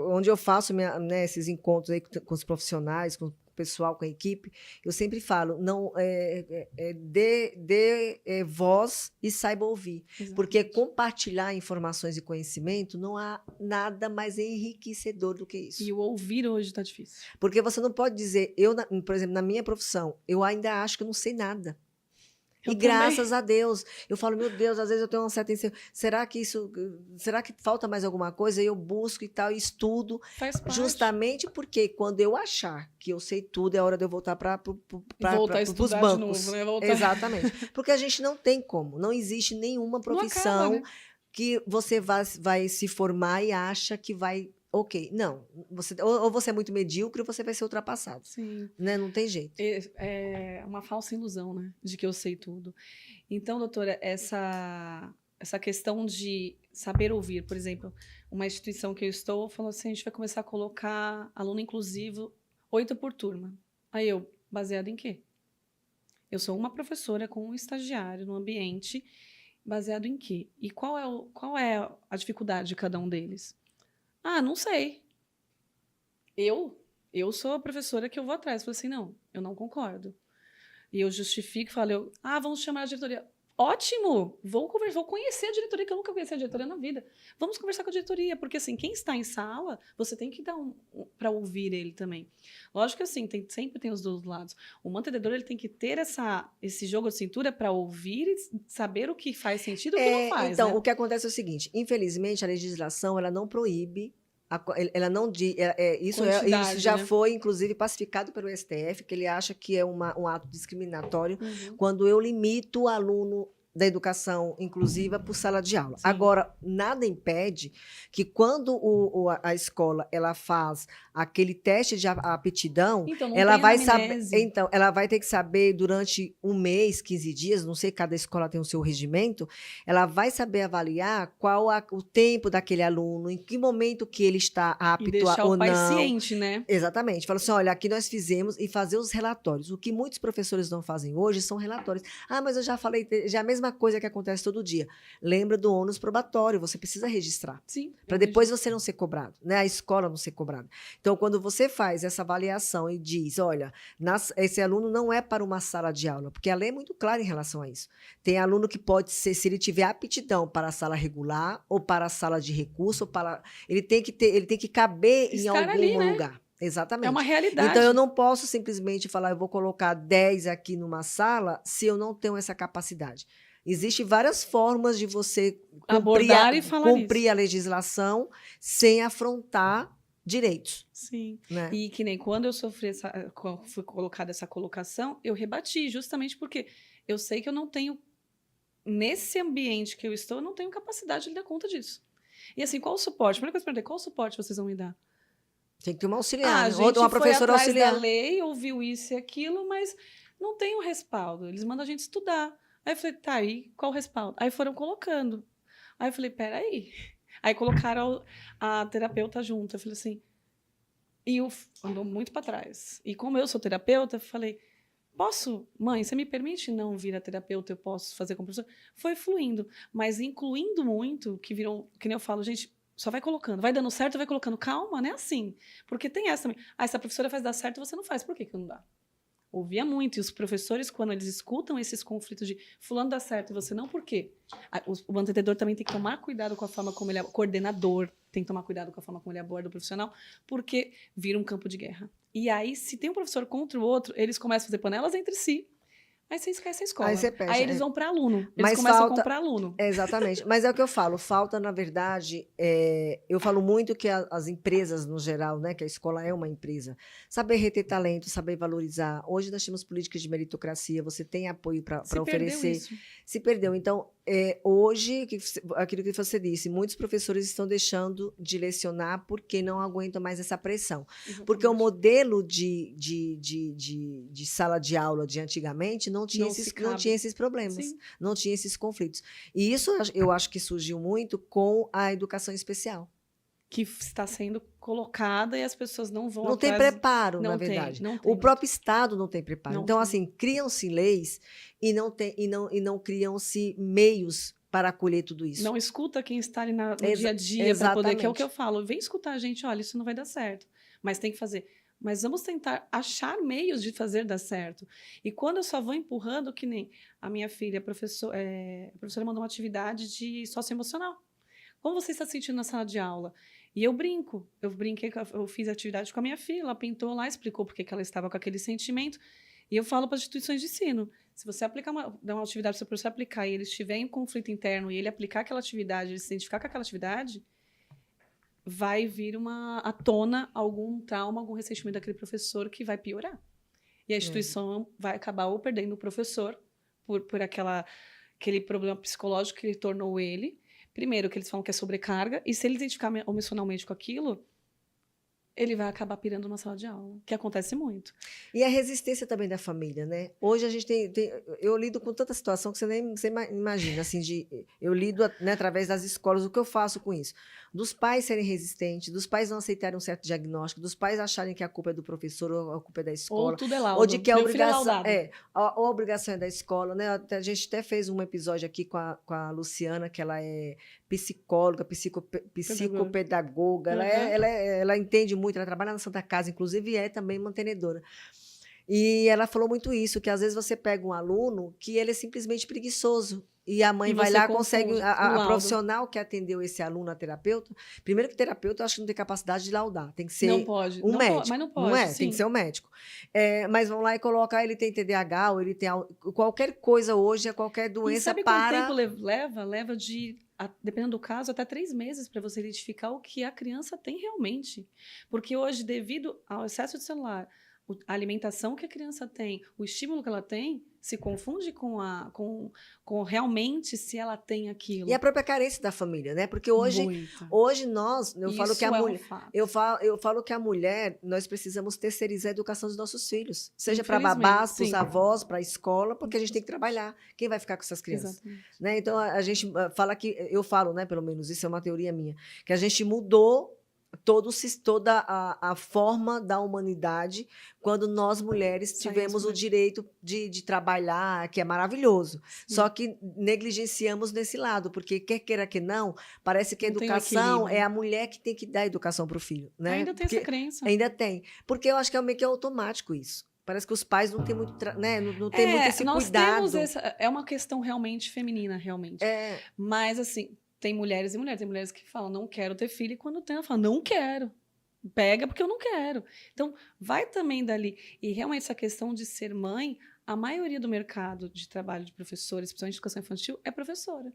onde eu faço esses encontros aí com os profissionais, com o pessoal, com a equipe, eu sempre falo, não dê voz e saiba ouvir. Exatamente. Porque compartilhar informações e conhecimento não há nada mais enriquecedor do que isso. E o ouvir hoje está difícil. Porque você não pode dizer, por exemplo, na minha profissão, eu ainda acho que eu não sei nada. E graças a Deus, eu falo, meu Deus, às vezes eu tenho uma certa será que falta mais alguma coisa? Eu busco e tal, e estudo. Faz parte. Justamente porque quando eu achar que eu sei tudo, é hora de eu voltar para os bancos. De novo, né? Voltar. Exatamente. Porque a gente não tem como, não existe nenhuma profissão não acaba, né? que você vai se formar e acha que vai... Ok, não. Ou você é muito medíocre ou você vai ser ultrapassado. Sim. Né? Não tem jeito. É uma falsa ilusão, né? De que eu sei tudo. Então, doutora, essa questão de saber ouvir, por exemplo, uma instituição que eu estou falou assim, a gente vai começar a colocar aluno inclusivo 8 por turma. Aí eu, baseado em quê? Eu sou uma professora com um estagiário no ambiente, baseado em quê? E qual é a dificuldade de cada um deles? Ah, não sei. Eu sou a professora que eu vou atrás. Eu falei assim, não, eu não concordo. E eu justifico e falo, vamos chamar a diretoria. Ótimo! Vou conversar, vou conhecer a diretoria, que eu nunca conheci a diretoria na vida. Vamos conversar com a diretoria, porque assim, quem está em sala, você tem que dar para ouvir ele também. Lógico que assim, sempre tem os dois lados. O mantenedor ele tem que ter esse jogo de cintura para ouvir e saber o que faz sentido e o que não faz, Então, né? o que acontece é o seguinte: infelizmente, a legislação ela não proíbe. Ela não diz, isso Quantidade, já né? foi, inclusive, pacificado pelo STF, que ele acha que é um ato discriminatório Uhum. quando eu limito o aluno da educação inclusiva por sala de aula. Sim. Agora, nada impede que quando a escola ela faz aquele teste de aptidão, Então, não ela tem vai saber, anamnese. então, ela vai ter que saber durante um mês, 15 dias, não sei, cada escola tem o seu regimento, ela vai saber avaliar qual o tempo daquele aluno, em que momento que ele está E apto deixar ou o pai não. ciente, né? Exatamente. Fala assim, olha, aqui nós fizemos e fazer os relatórios. O que muitos professores não fazem hoje são relatórios. Ah, mas eu já falei, já é a mesma coisa que acontece todo dia. Lembra do ônus probatório, você precisa registrar. Sim. Para depois você não ser cobrado, né? A escola não ser cobrada. Então, quando você faz essa avaliação e diz, olha, esse aluno não é para uma sala de aula, porque a lei é muito clara em relação a isso. Tem aluno que pode ser, se ele tiver aptidão para a sala regular ou para a sala de recurso, ou para, ele tem que caber em Estar algum ali, né? lugar. Exatamente. É uma Então, realidade. eu não posso simplesmente falar, eu vou colocar 10 aqui numa sala, se eu não tenho essa capacidade. Existem várias formas de você Abordar e falar cumprir isso. a legislação sem afrontar direitos. Sim. Né? E que nem quando eu fui colocada essa colocação, eu rebati, justamente porque eu sei que eu não tenho, nesse ambiente que eu estou, eu não tenho capacidade de dar conta disso. E assim, qual o suporte? A primeira coisa que eu perguntei, qual o suporte vocês vão me dar? Tem que ter uma auxiliar, A né? Ou gente uma foi professora atrás da auxiliar. lei, ouviu isso e aquilo, mas não tem o respaldo. Eles mandam a gente estudar. Aí eu falei, tá, aí qual o respaldo? Aí foram colocando. Aí eu falei, peraí. Aí colocaram a terapeuta junto. Eu falei assim, andou muito para trás. E como eu sou terapeuta, eu falei, mãe, você me permite não vir a terapeuta, eu posso fazer como professor? Foi fluindo, mas incluindo muito, que virou, que nem eu falo, gente, só vai colocando, vai dando certo, vai colocando, calma, não é assim. Porque tem essa também. Ah, se a professora faz dar certo, você não faz, por que não dá? Ouvia muito, e os professores, quando eles escutam esses conflitos de fulano dá certo e você não, por quê? O mantenedor também tem que tomar cuidado com a forma como ele coordenador tem que tomar cuidado com a forma como ele aborda o profissional, porque vira um campo de guerra. E aí, se tem um professor contra o outro, eles começam a fazer panelas entre si, aí você esquece a escola. Aí você perde. Aí eles vão para aluno, eles Mas começam a comprar aluno. Exatamente. Mas é o que eu falo, falta, na verdade, eu falo muito que as empresas, no geral, né, que a escola é uma empresa, saber reter talento, saber valorizar. Hoje nós temos políticas de meritocracia, você tem apoio para oferecer. Isso. Se perdeu. Então, hoje, aquilo que você disse, muitos professores estão deixando de lecionar porque não aguentam mais essa pressão. Exatamente. Porque o modelo de sala de aula de antigamente não tinha esses problemas, Sim. Não tinha esses conflitos. E isso eu acho que surgiu muito com a educação especial. Que está sendo colocada e as pessoas não vão Não tem preparo, na verdade. Não tem o próprio Estado não tem preparo. Não então, tem. assim, criam-se leis e não criam-se meios para acolher tudo isso. Não escuta quem está ali no dia a dia para poder, que é o que eu falo. Vem escutar a gente, olha, isso não vai dar certo, mas tem que fazer. Mas vamos tentar achar meios de fazer dar certo. E quando eu só vou empurrando, que nem a minha filha, a professora mandou uma atividade de socioemocional. Como você está se sentindo na sala de aula? E eu brinquei, eu fiz atividade com a minha filha, ela pintou lá, explicou por que ela estava com aquele sentimento. E eu falo para as instituições de ensino, se você dar uma atividade para o seu professor aplicar e ele estiver em conflito interno e ele aplicar aquela atividade, ele se identificar com aquela atividade, vai vir à tona algum trauma, algum ressentimento daquele professor que vai piorar. E a instituição vai acabar ou perdendo o professor por aquele problema psicológico que ele tornou ele. Primeiro, que eles falam que é sobrecarga, e se ele identificar emocionalmente com aquilo, ele vai acabar pirando na sala de aula, que acontece muito. E a resistência também da família, né? Hoje a gente eu lido com tanta situação que você imagina, assim, eu lido, né, através das escolas, o que eu faço com isso? Dos pais serem resistentes, dos pais não aceitarem um certo diagnóstico, dos pais acharem que a culpa é do professor ou a culpa é da escola. Ou tudo é laudo. Ou de que a obrigação a obrigação é da escola, né? A gente até fez um episódio aqui com a Luciana, que ela é psicóloga, psicopedagoga, ela entende muito, ela trabalha na Santa Casa, inclusive é também mantenedora. E ela falou muito isso, que às vezes você pega um aluno que ele é simplesmente preguiçoso. E a mãe E vai você lá, confunde consegue. o A laudo. profissional que atendeu esse aluno, a terapeuta. Primeiro que terapeuta, eu acho que não tem capacidade de laudar. Tem que Não ser pode. um Não médico. mas não Não pode, é? Tem que sim. ser um médico. Mas vão lá e colocam, ele tem TDAH, ou ele tem. Qualquer coisa hoje, qualquer E doença sabe quanto tempo para. leva? Leva dependendo do caso, até 3 meses para você identificar o que a criança tem realmente. Porque hoje, devido ao excesso de celular, a alimentação que a criança tem, o estímulo que ela tem, se confunde com realmente se ela tem E aquilo. a própria carência da família, né? Porque hoje Muita. eu falo que a Isso é um mulher. fato. Eu falo que a mulher, nós precisamos terceirizar a educação dos nossos filhos. Seja para babás, para os sim. avós, para a escola, porque a gente tem que trabalhar. Quem vai ficar com essas crianças? Exatamente. Né? Então, a gente fala que, eu falo, né, pelo menos, isso é uma teoria minha, que a gente mudou toda a forma da humanidade quando nós, mulheres, Saímos tivemos por o aí. direito de trabalhar, que é maravilhoso. Sim. Só que negligenciamos nesse lado, porque quer queira que não, parece que a Não tem o educação equilíbrio. é a mulher que tem que dar educação para o filho. Né? Ainda tem Porque essa crença. ainda tem. Porque eu acho que é meio que automático isso. Parece que os pais não têm muito, né? Não tem muito esse nós cuidado. temos é uma questão realmente feminina, realmente. Mas, assim, tem mulheres e mulheres. Tem mulheres que falam, não quero ter filho, e quando tem, ela fala, não quero. Pega porque eu não quero. Então, vai também dali. E realmente essa questão de ser mãe, a maioria do mercado de trabalho de professores, principalmente de educação infantil, é professora.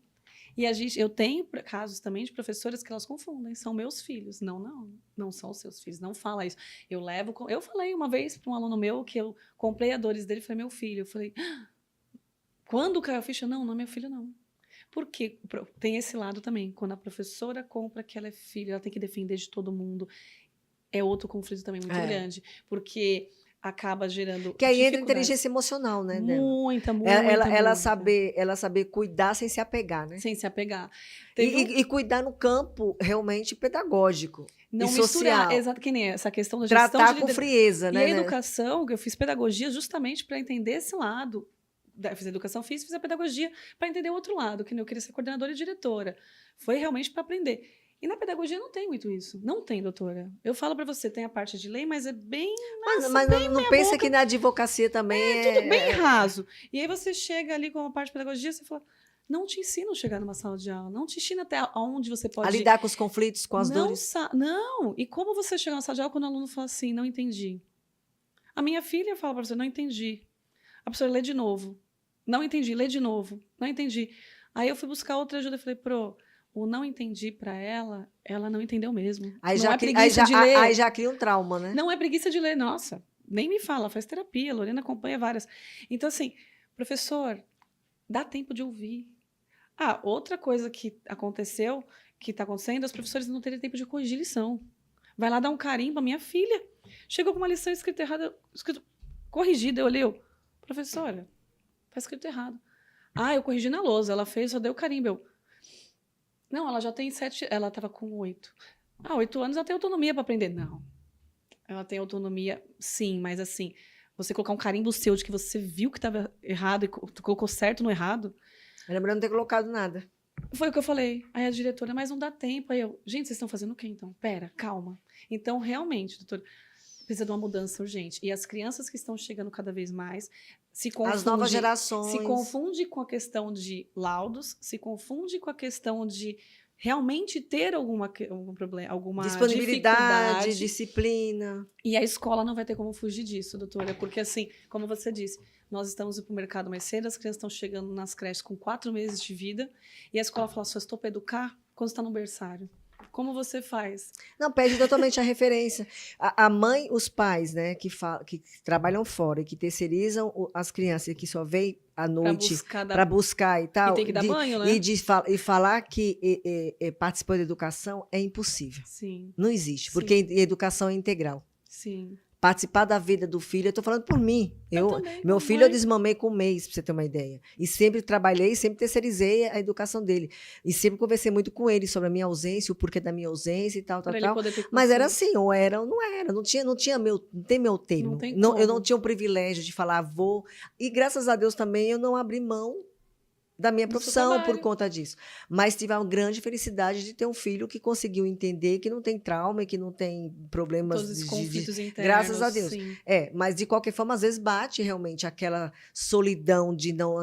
E eu tenho casos também de professoras que elas confundem, são meus filhos. Não são os seus filhos, não fala isso. Eu falei uma vez para um aluno meu que eu comprei a Dores dele, foi meu filho. Eu falei, quando caiu a ficha? Não é meu filho, não. Porque tem esse lado também, quando a professora compra que ela é filha, ela tem que defender de todo mundo. É outro conflito também muito grande, porque acaba gerando que aí entra a inteligência emocional, né? Muita. Ela saber cuidar sem se apegar, né? Sem se apegar. E cuidar no campo realmente pedagógico. Não e misturar, social. exato, que nem essa questão da gestão tratar com frieza, né? E a educação, eu fiz pedagogia justamente para entender esse lado. Eu fiz educação física, fiz a pedagogia para entender o outro lado, que eu queria ser coordenadora e diretora. Foi realmente para aprender. E na pedagogia não tem muito isso. Não tem, doutora. Eu falo para você, tem a parte de lei, mas é bem... Mas bem não pensa que na advocacia também tudo bem raso. E aí você chega ali com a parte de pedagogia, você fala... Não te ensina a chegar numa sala de aula. Não te ensina até onde você pode... A lidar com os conflitos, com as dores. Não. E como você chega na sala de aula quando o aluno fala assim, não entendi. A minha filha fala para você, não entendi. A professora lê de novo. Não entendi, lê de novo. Não entendi. Aí eu fui buscar outra ajuda e falei, o não entendi para ela não entendeu mesmo. Aí não já, é preguiça de ler. Aí já cria um trauma, né? Não é preguiça de ler, nossa. Nem me fala, faz terapia, a Lorena acompanha várias. Então, assim, professor, dá tempo de ouvir. Outra coisa que aconteceu, que está acontecendo, os professores não terem tempo de corrigir lição. Vai lá dar um carimbo, a minha filha chegou com uma lição escrita errada, corrigida, eu olhei, professora, tá escrito errado. Eu corrigi na lousa, ela fez, só deu carimbo. Não, ela já tem 7, ela estava com 8. 8 anos ela tem autonomia para aprender. Não. Ela tem autonomia, sim, mas assim, você colocar um carimbo seu de que você viu que estava errado e colocou certo no errado. Lembrando não ter colocado nada. Foi o que eu falei. Aí a diretora, mas não dá tempo. Aí eu, gente, vocês estão fazendo o quê então? Pera, calma. Então, realmente, doutora, precisa de uma mudança urgente. E as crianças que estão chegando cada vez mais se confundem. As novas gerações. Se confunde com a questão de laudos, se confunde com a questão de realmente ter algum problema, alguma disponibilidade, disciplina. E a escola não vai ter como fugir disso, doutora, porque assim, como você disse, nós estamos indo para o mercado mais cedo, as crianças estão chegando nas creches com 4 meses de vida, e a escola fala, só estou para educar quando está no berçário. Como você faz? Não, perde totalmente a referência. A mãe, os pais, né, que trabalham fora e que terceirizam as crianças que só vêm à noite para buscar e tal. E tem que dar banho, né? E falar que participar da educação é impossível. Sim. Não existe, porque educação é integral. Sim. Participar da vida do filho, eu estou falando por mim. Meu filho eu desmamei com 1 mês, para você ter uma ideia. E sempre trabalhei, sempre terceirizei a educação dele. E sempre conversei muito com ele sobre a minha ausência, o porquê da minha ausência e tal. Mas era assim, ou era ou não era. Não tem meu termo. Eu não tinha o privilégio de falar, vou. E graças a Deus também eu não abri mão da minha No seu profissão por trabalho. conta disso. Mas tive a grande felicidade de ter um filho que conseguiu entender que não tem trauma e que não tem problemas Todos esses de conflitos graças internos, a Deus. sim. Mas de qualquer forma, às vezes bate realmente aquela solidão de não,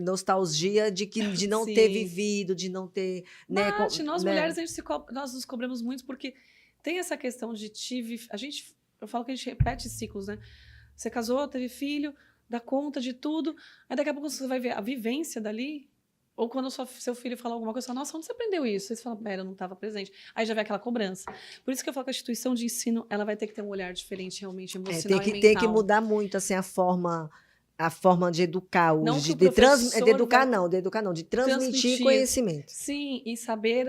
nostalgia de não ter Sim. vivido, de não ter, né, Bate, nós né? mulheres, nós nos cobramos muito porque tem essa questão de eu falo que a gente repete ciclos, né? Você casou, teve filho, dá conta de tudo, aí daqui a pouco você vai ver a vivência dali, ou quando seu filho fala alguma coisa, você fala, nossa, onde você aprendeu isso? Aí você fala, pera, eu não estava presente. Aí já vem aquela cobrança. Por isso que eu falo que a instituição de ensino, ela vai ter que ter um olhar diferente, realmente, emocional e Tem que mental. mudar muito assim a forma de educar Não hoje, que o professor vai de educar não, de transmitir transmitir, conhecimento. sim, e saber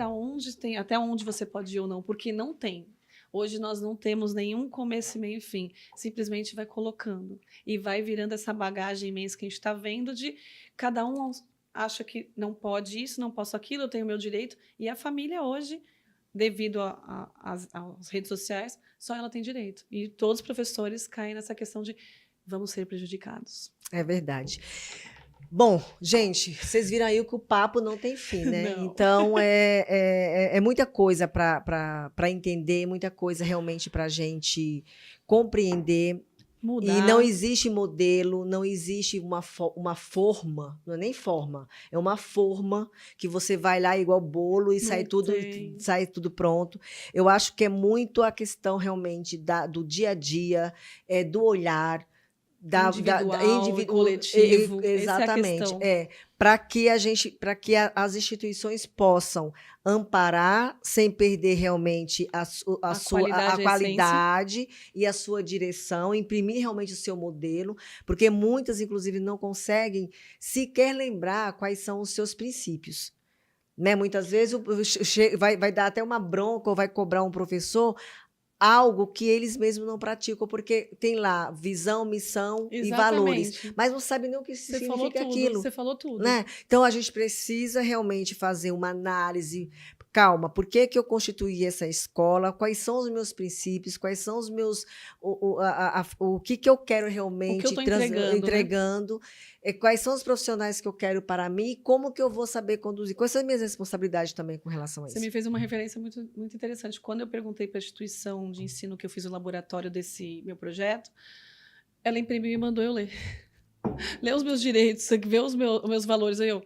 até onde você pode ir ou não, porque não tem. Hoje nós não temos nenhum começo, meio e fim. Simplesmente vai colocando. E vai virando essa bagagem imensa que a gente está vendo de cada um acha que não pode isso, não posso aquilo, eu tenho meu direito. E a família hoje, devido às redes sociais, só ela tem direito. E todos os professores caem nessa questão de vamos ser prejudicados. É verdade. Bom, gente, vocês viram aí que o papo não tem fim, né? Não. Então, é muita coisa para entender, muita coisa realmente para a gente compreender. E não Mudar. existe modelo, não existe uma forma, não é nem forma, é uma forma que você vai lá igual bolo e Não tem. sai tudo pronto. Eu acho que é muito a questão realmente do dia a dia, do olhar, Individual e coletivo. Essa é a exatamente, questão. para que as instituições possam amparar sem perder realmente A qualidade, a a essência. qualidade e a sua direção, imprimir realmente o seu modelo, porque muitas, inclusive, não conseguem sequer lembrar quais são os seus princípios. Né? Muitas vezes vai dar até uma bronca ou vai cobrar um professor algo que eles mesmos não praticam, porque tem lá visão, missão e valores, Exatamente. mas não sabe nem o que Você falou significa tudo, aquilo. você falou tudo. Né? Então a gente precisa realmente fazer uma análise. Calma, por que eu constituí essa escola? Quais são os meus princípios? Quais são os meus. O que eu quero O que eu realmente estou entregando, né? entregando? Quais são os profissionais que eu quero para mim? E como que eu vou saber conduzir? Quais são as minhas responsabilidades também com relação a Você isso? me fez uma referência muito, muito interessante. Quando eu perguntei para a instituição de ensino que eu fiz o laboratório desse meu projeto, ela imprimiu e mandou eu ler. Ler os meus direitos, ver os meus valores. Aí eu,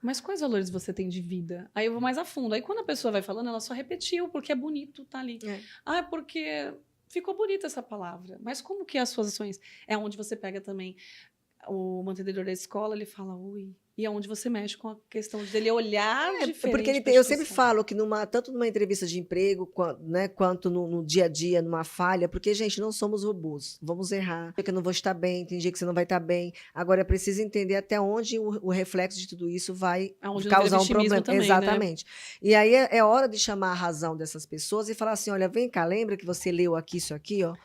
mas quais valores você tem de vida? Aí eu vou mais a fundo. Aí quando a pessoa vai falando, ela só repetiu, porque é bonito tá ali. É. Ah, é porque ficou bonita essa palavra. Mas como que é as suas ações? É onde você pega também o mantenedor da escola, ele fala, ui. E é onde você mexe com a questão dele olhar diferente Porque pra eu sempre instituição. falo que tanto numa entrevista de emprego, quanto no dia a dia, numa falha, porque, gente, não somos robôs. Vamos errar. Tem dia que eu não vou estar bem, tem dia que você não vai estar bem. Agora, é preciso entender até onde o reflexo de tudo isso vai Onde não vira causar um vitimismo problema. também, né? Exatamente. E aí é hora de chamar a razão dessas pessoas e falar assim: olha, vem cá, lembra que você leu aqui isso aqui, ó?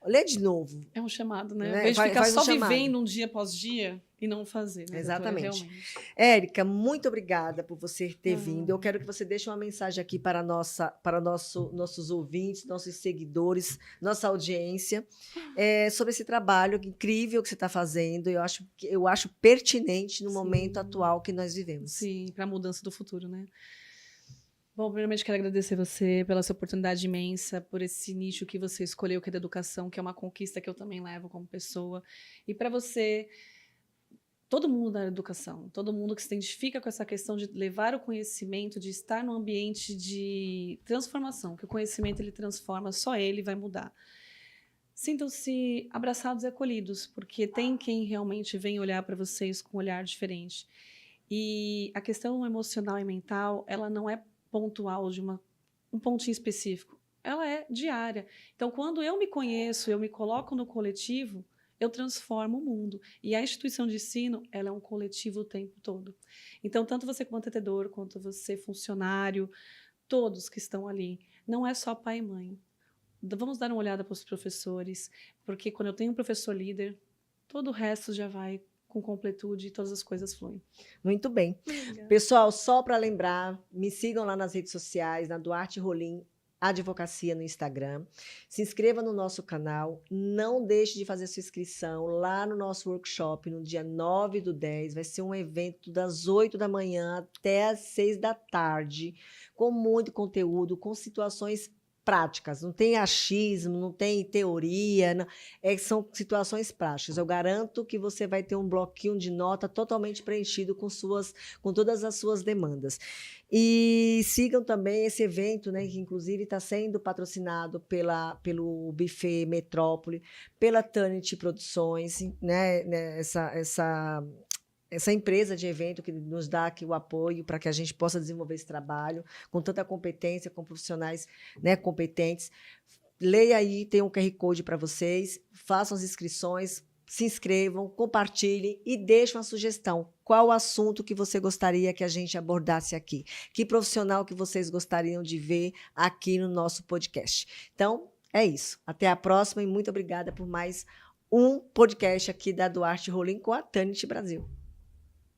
Lê de novo. É um chamado, né? Ao Né? invés de ficar Faz um só chamado. vivendo um dia após dia e não fazer, né, doutora? Exatamente. Realmente. Érica, muito obrigada por você ter vindo. Eu quero que você deixe uma mensagem aqui para nossos ouvintes, nossos seguidores, nossa audiência, sobre esse trabalho incrível que você está fazendo. Eu acho pertinente no momento atual que nós vivemos. Sim, para a mudança do futuro, né? Bom, primeiramente quero agradecer você pela sua oportunidade imensa, por esse nicho que você escolheu, que é da educação, que é uma conquista que eu também levo como pessoa. E para você, todo mundo da educação, todo mundo que se identifica com essa questão de levar o conhecimento, de estar num ambiente de transformação, que o conhecimento ele transforma, só ele vai mudar. Sintam-se abraçados e acolhidos, porque tem quem realmente vem olhar para vocês com um olhar diferente. E a questão emocional e mental, ela não é pontual de um pontinho específico. Ela é diária. Então, quando eu me conheço, eu me coloco no coletivo, eu transformo o mundo. E a instituição de ensino, ela é um coletivo o tempo todo. Então, tanto você como mantenedor, quanto você funcionário, todos que estão ali, não é só pai e mãe. Vamos dar uma olhada para os professores, porque quando eu tenho um professor líder, todo o resto já vai com completude e todas as coisas fluem. Muito bem. Obrigada. Pessoal, só para lembrar, me sigam lá nas redes sociais, na Duarte Rolim, Advocacia no Instagram. Se inscreva no nosso canal. Não deixe de fazer sua inscrição lá no nosso workshop no dia 9/10. Vai ser um evento das 8 da manhã até as 6 da tarde, com muito conteúdo, com situações práticas. Não tem achismo, não tem teoria, não, são situações práticas. Eu garanto que você vai ter um bloquinho de nota totalmente preenchido com todas as suas demandas. E sigam também esse evento, né, que inclusive está sendo patrocinado pelo Buffet Metrópole, pela Tanit Produções, né, essa empresa de evento que nos dá aqui o apoio para que a gente possa desenvolver esse trabalho com tanta competência, com profissionais, né, competentes. Leia aí, tem um QR Code para vocês, façam as inscrições, se inscrevam, compartilhem e deixem uma sugestão. Qual o assunto que você gostaria que a gente abordasse aqui? Que profissional que vocês gostariam de ver aqui no nosso podcast? Então, é isso. Até a próxima e muito obrigada por mais um podcast aqui da Duarte Rolim com a Tanit Brasil.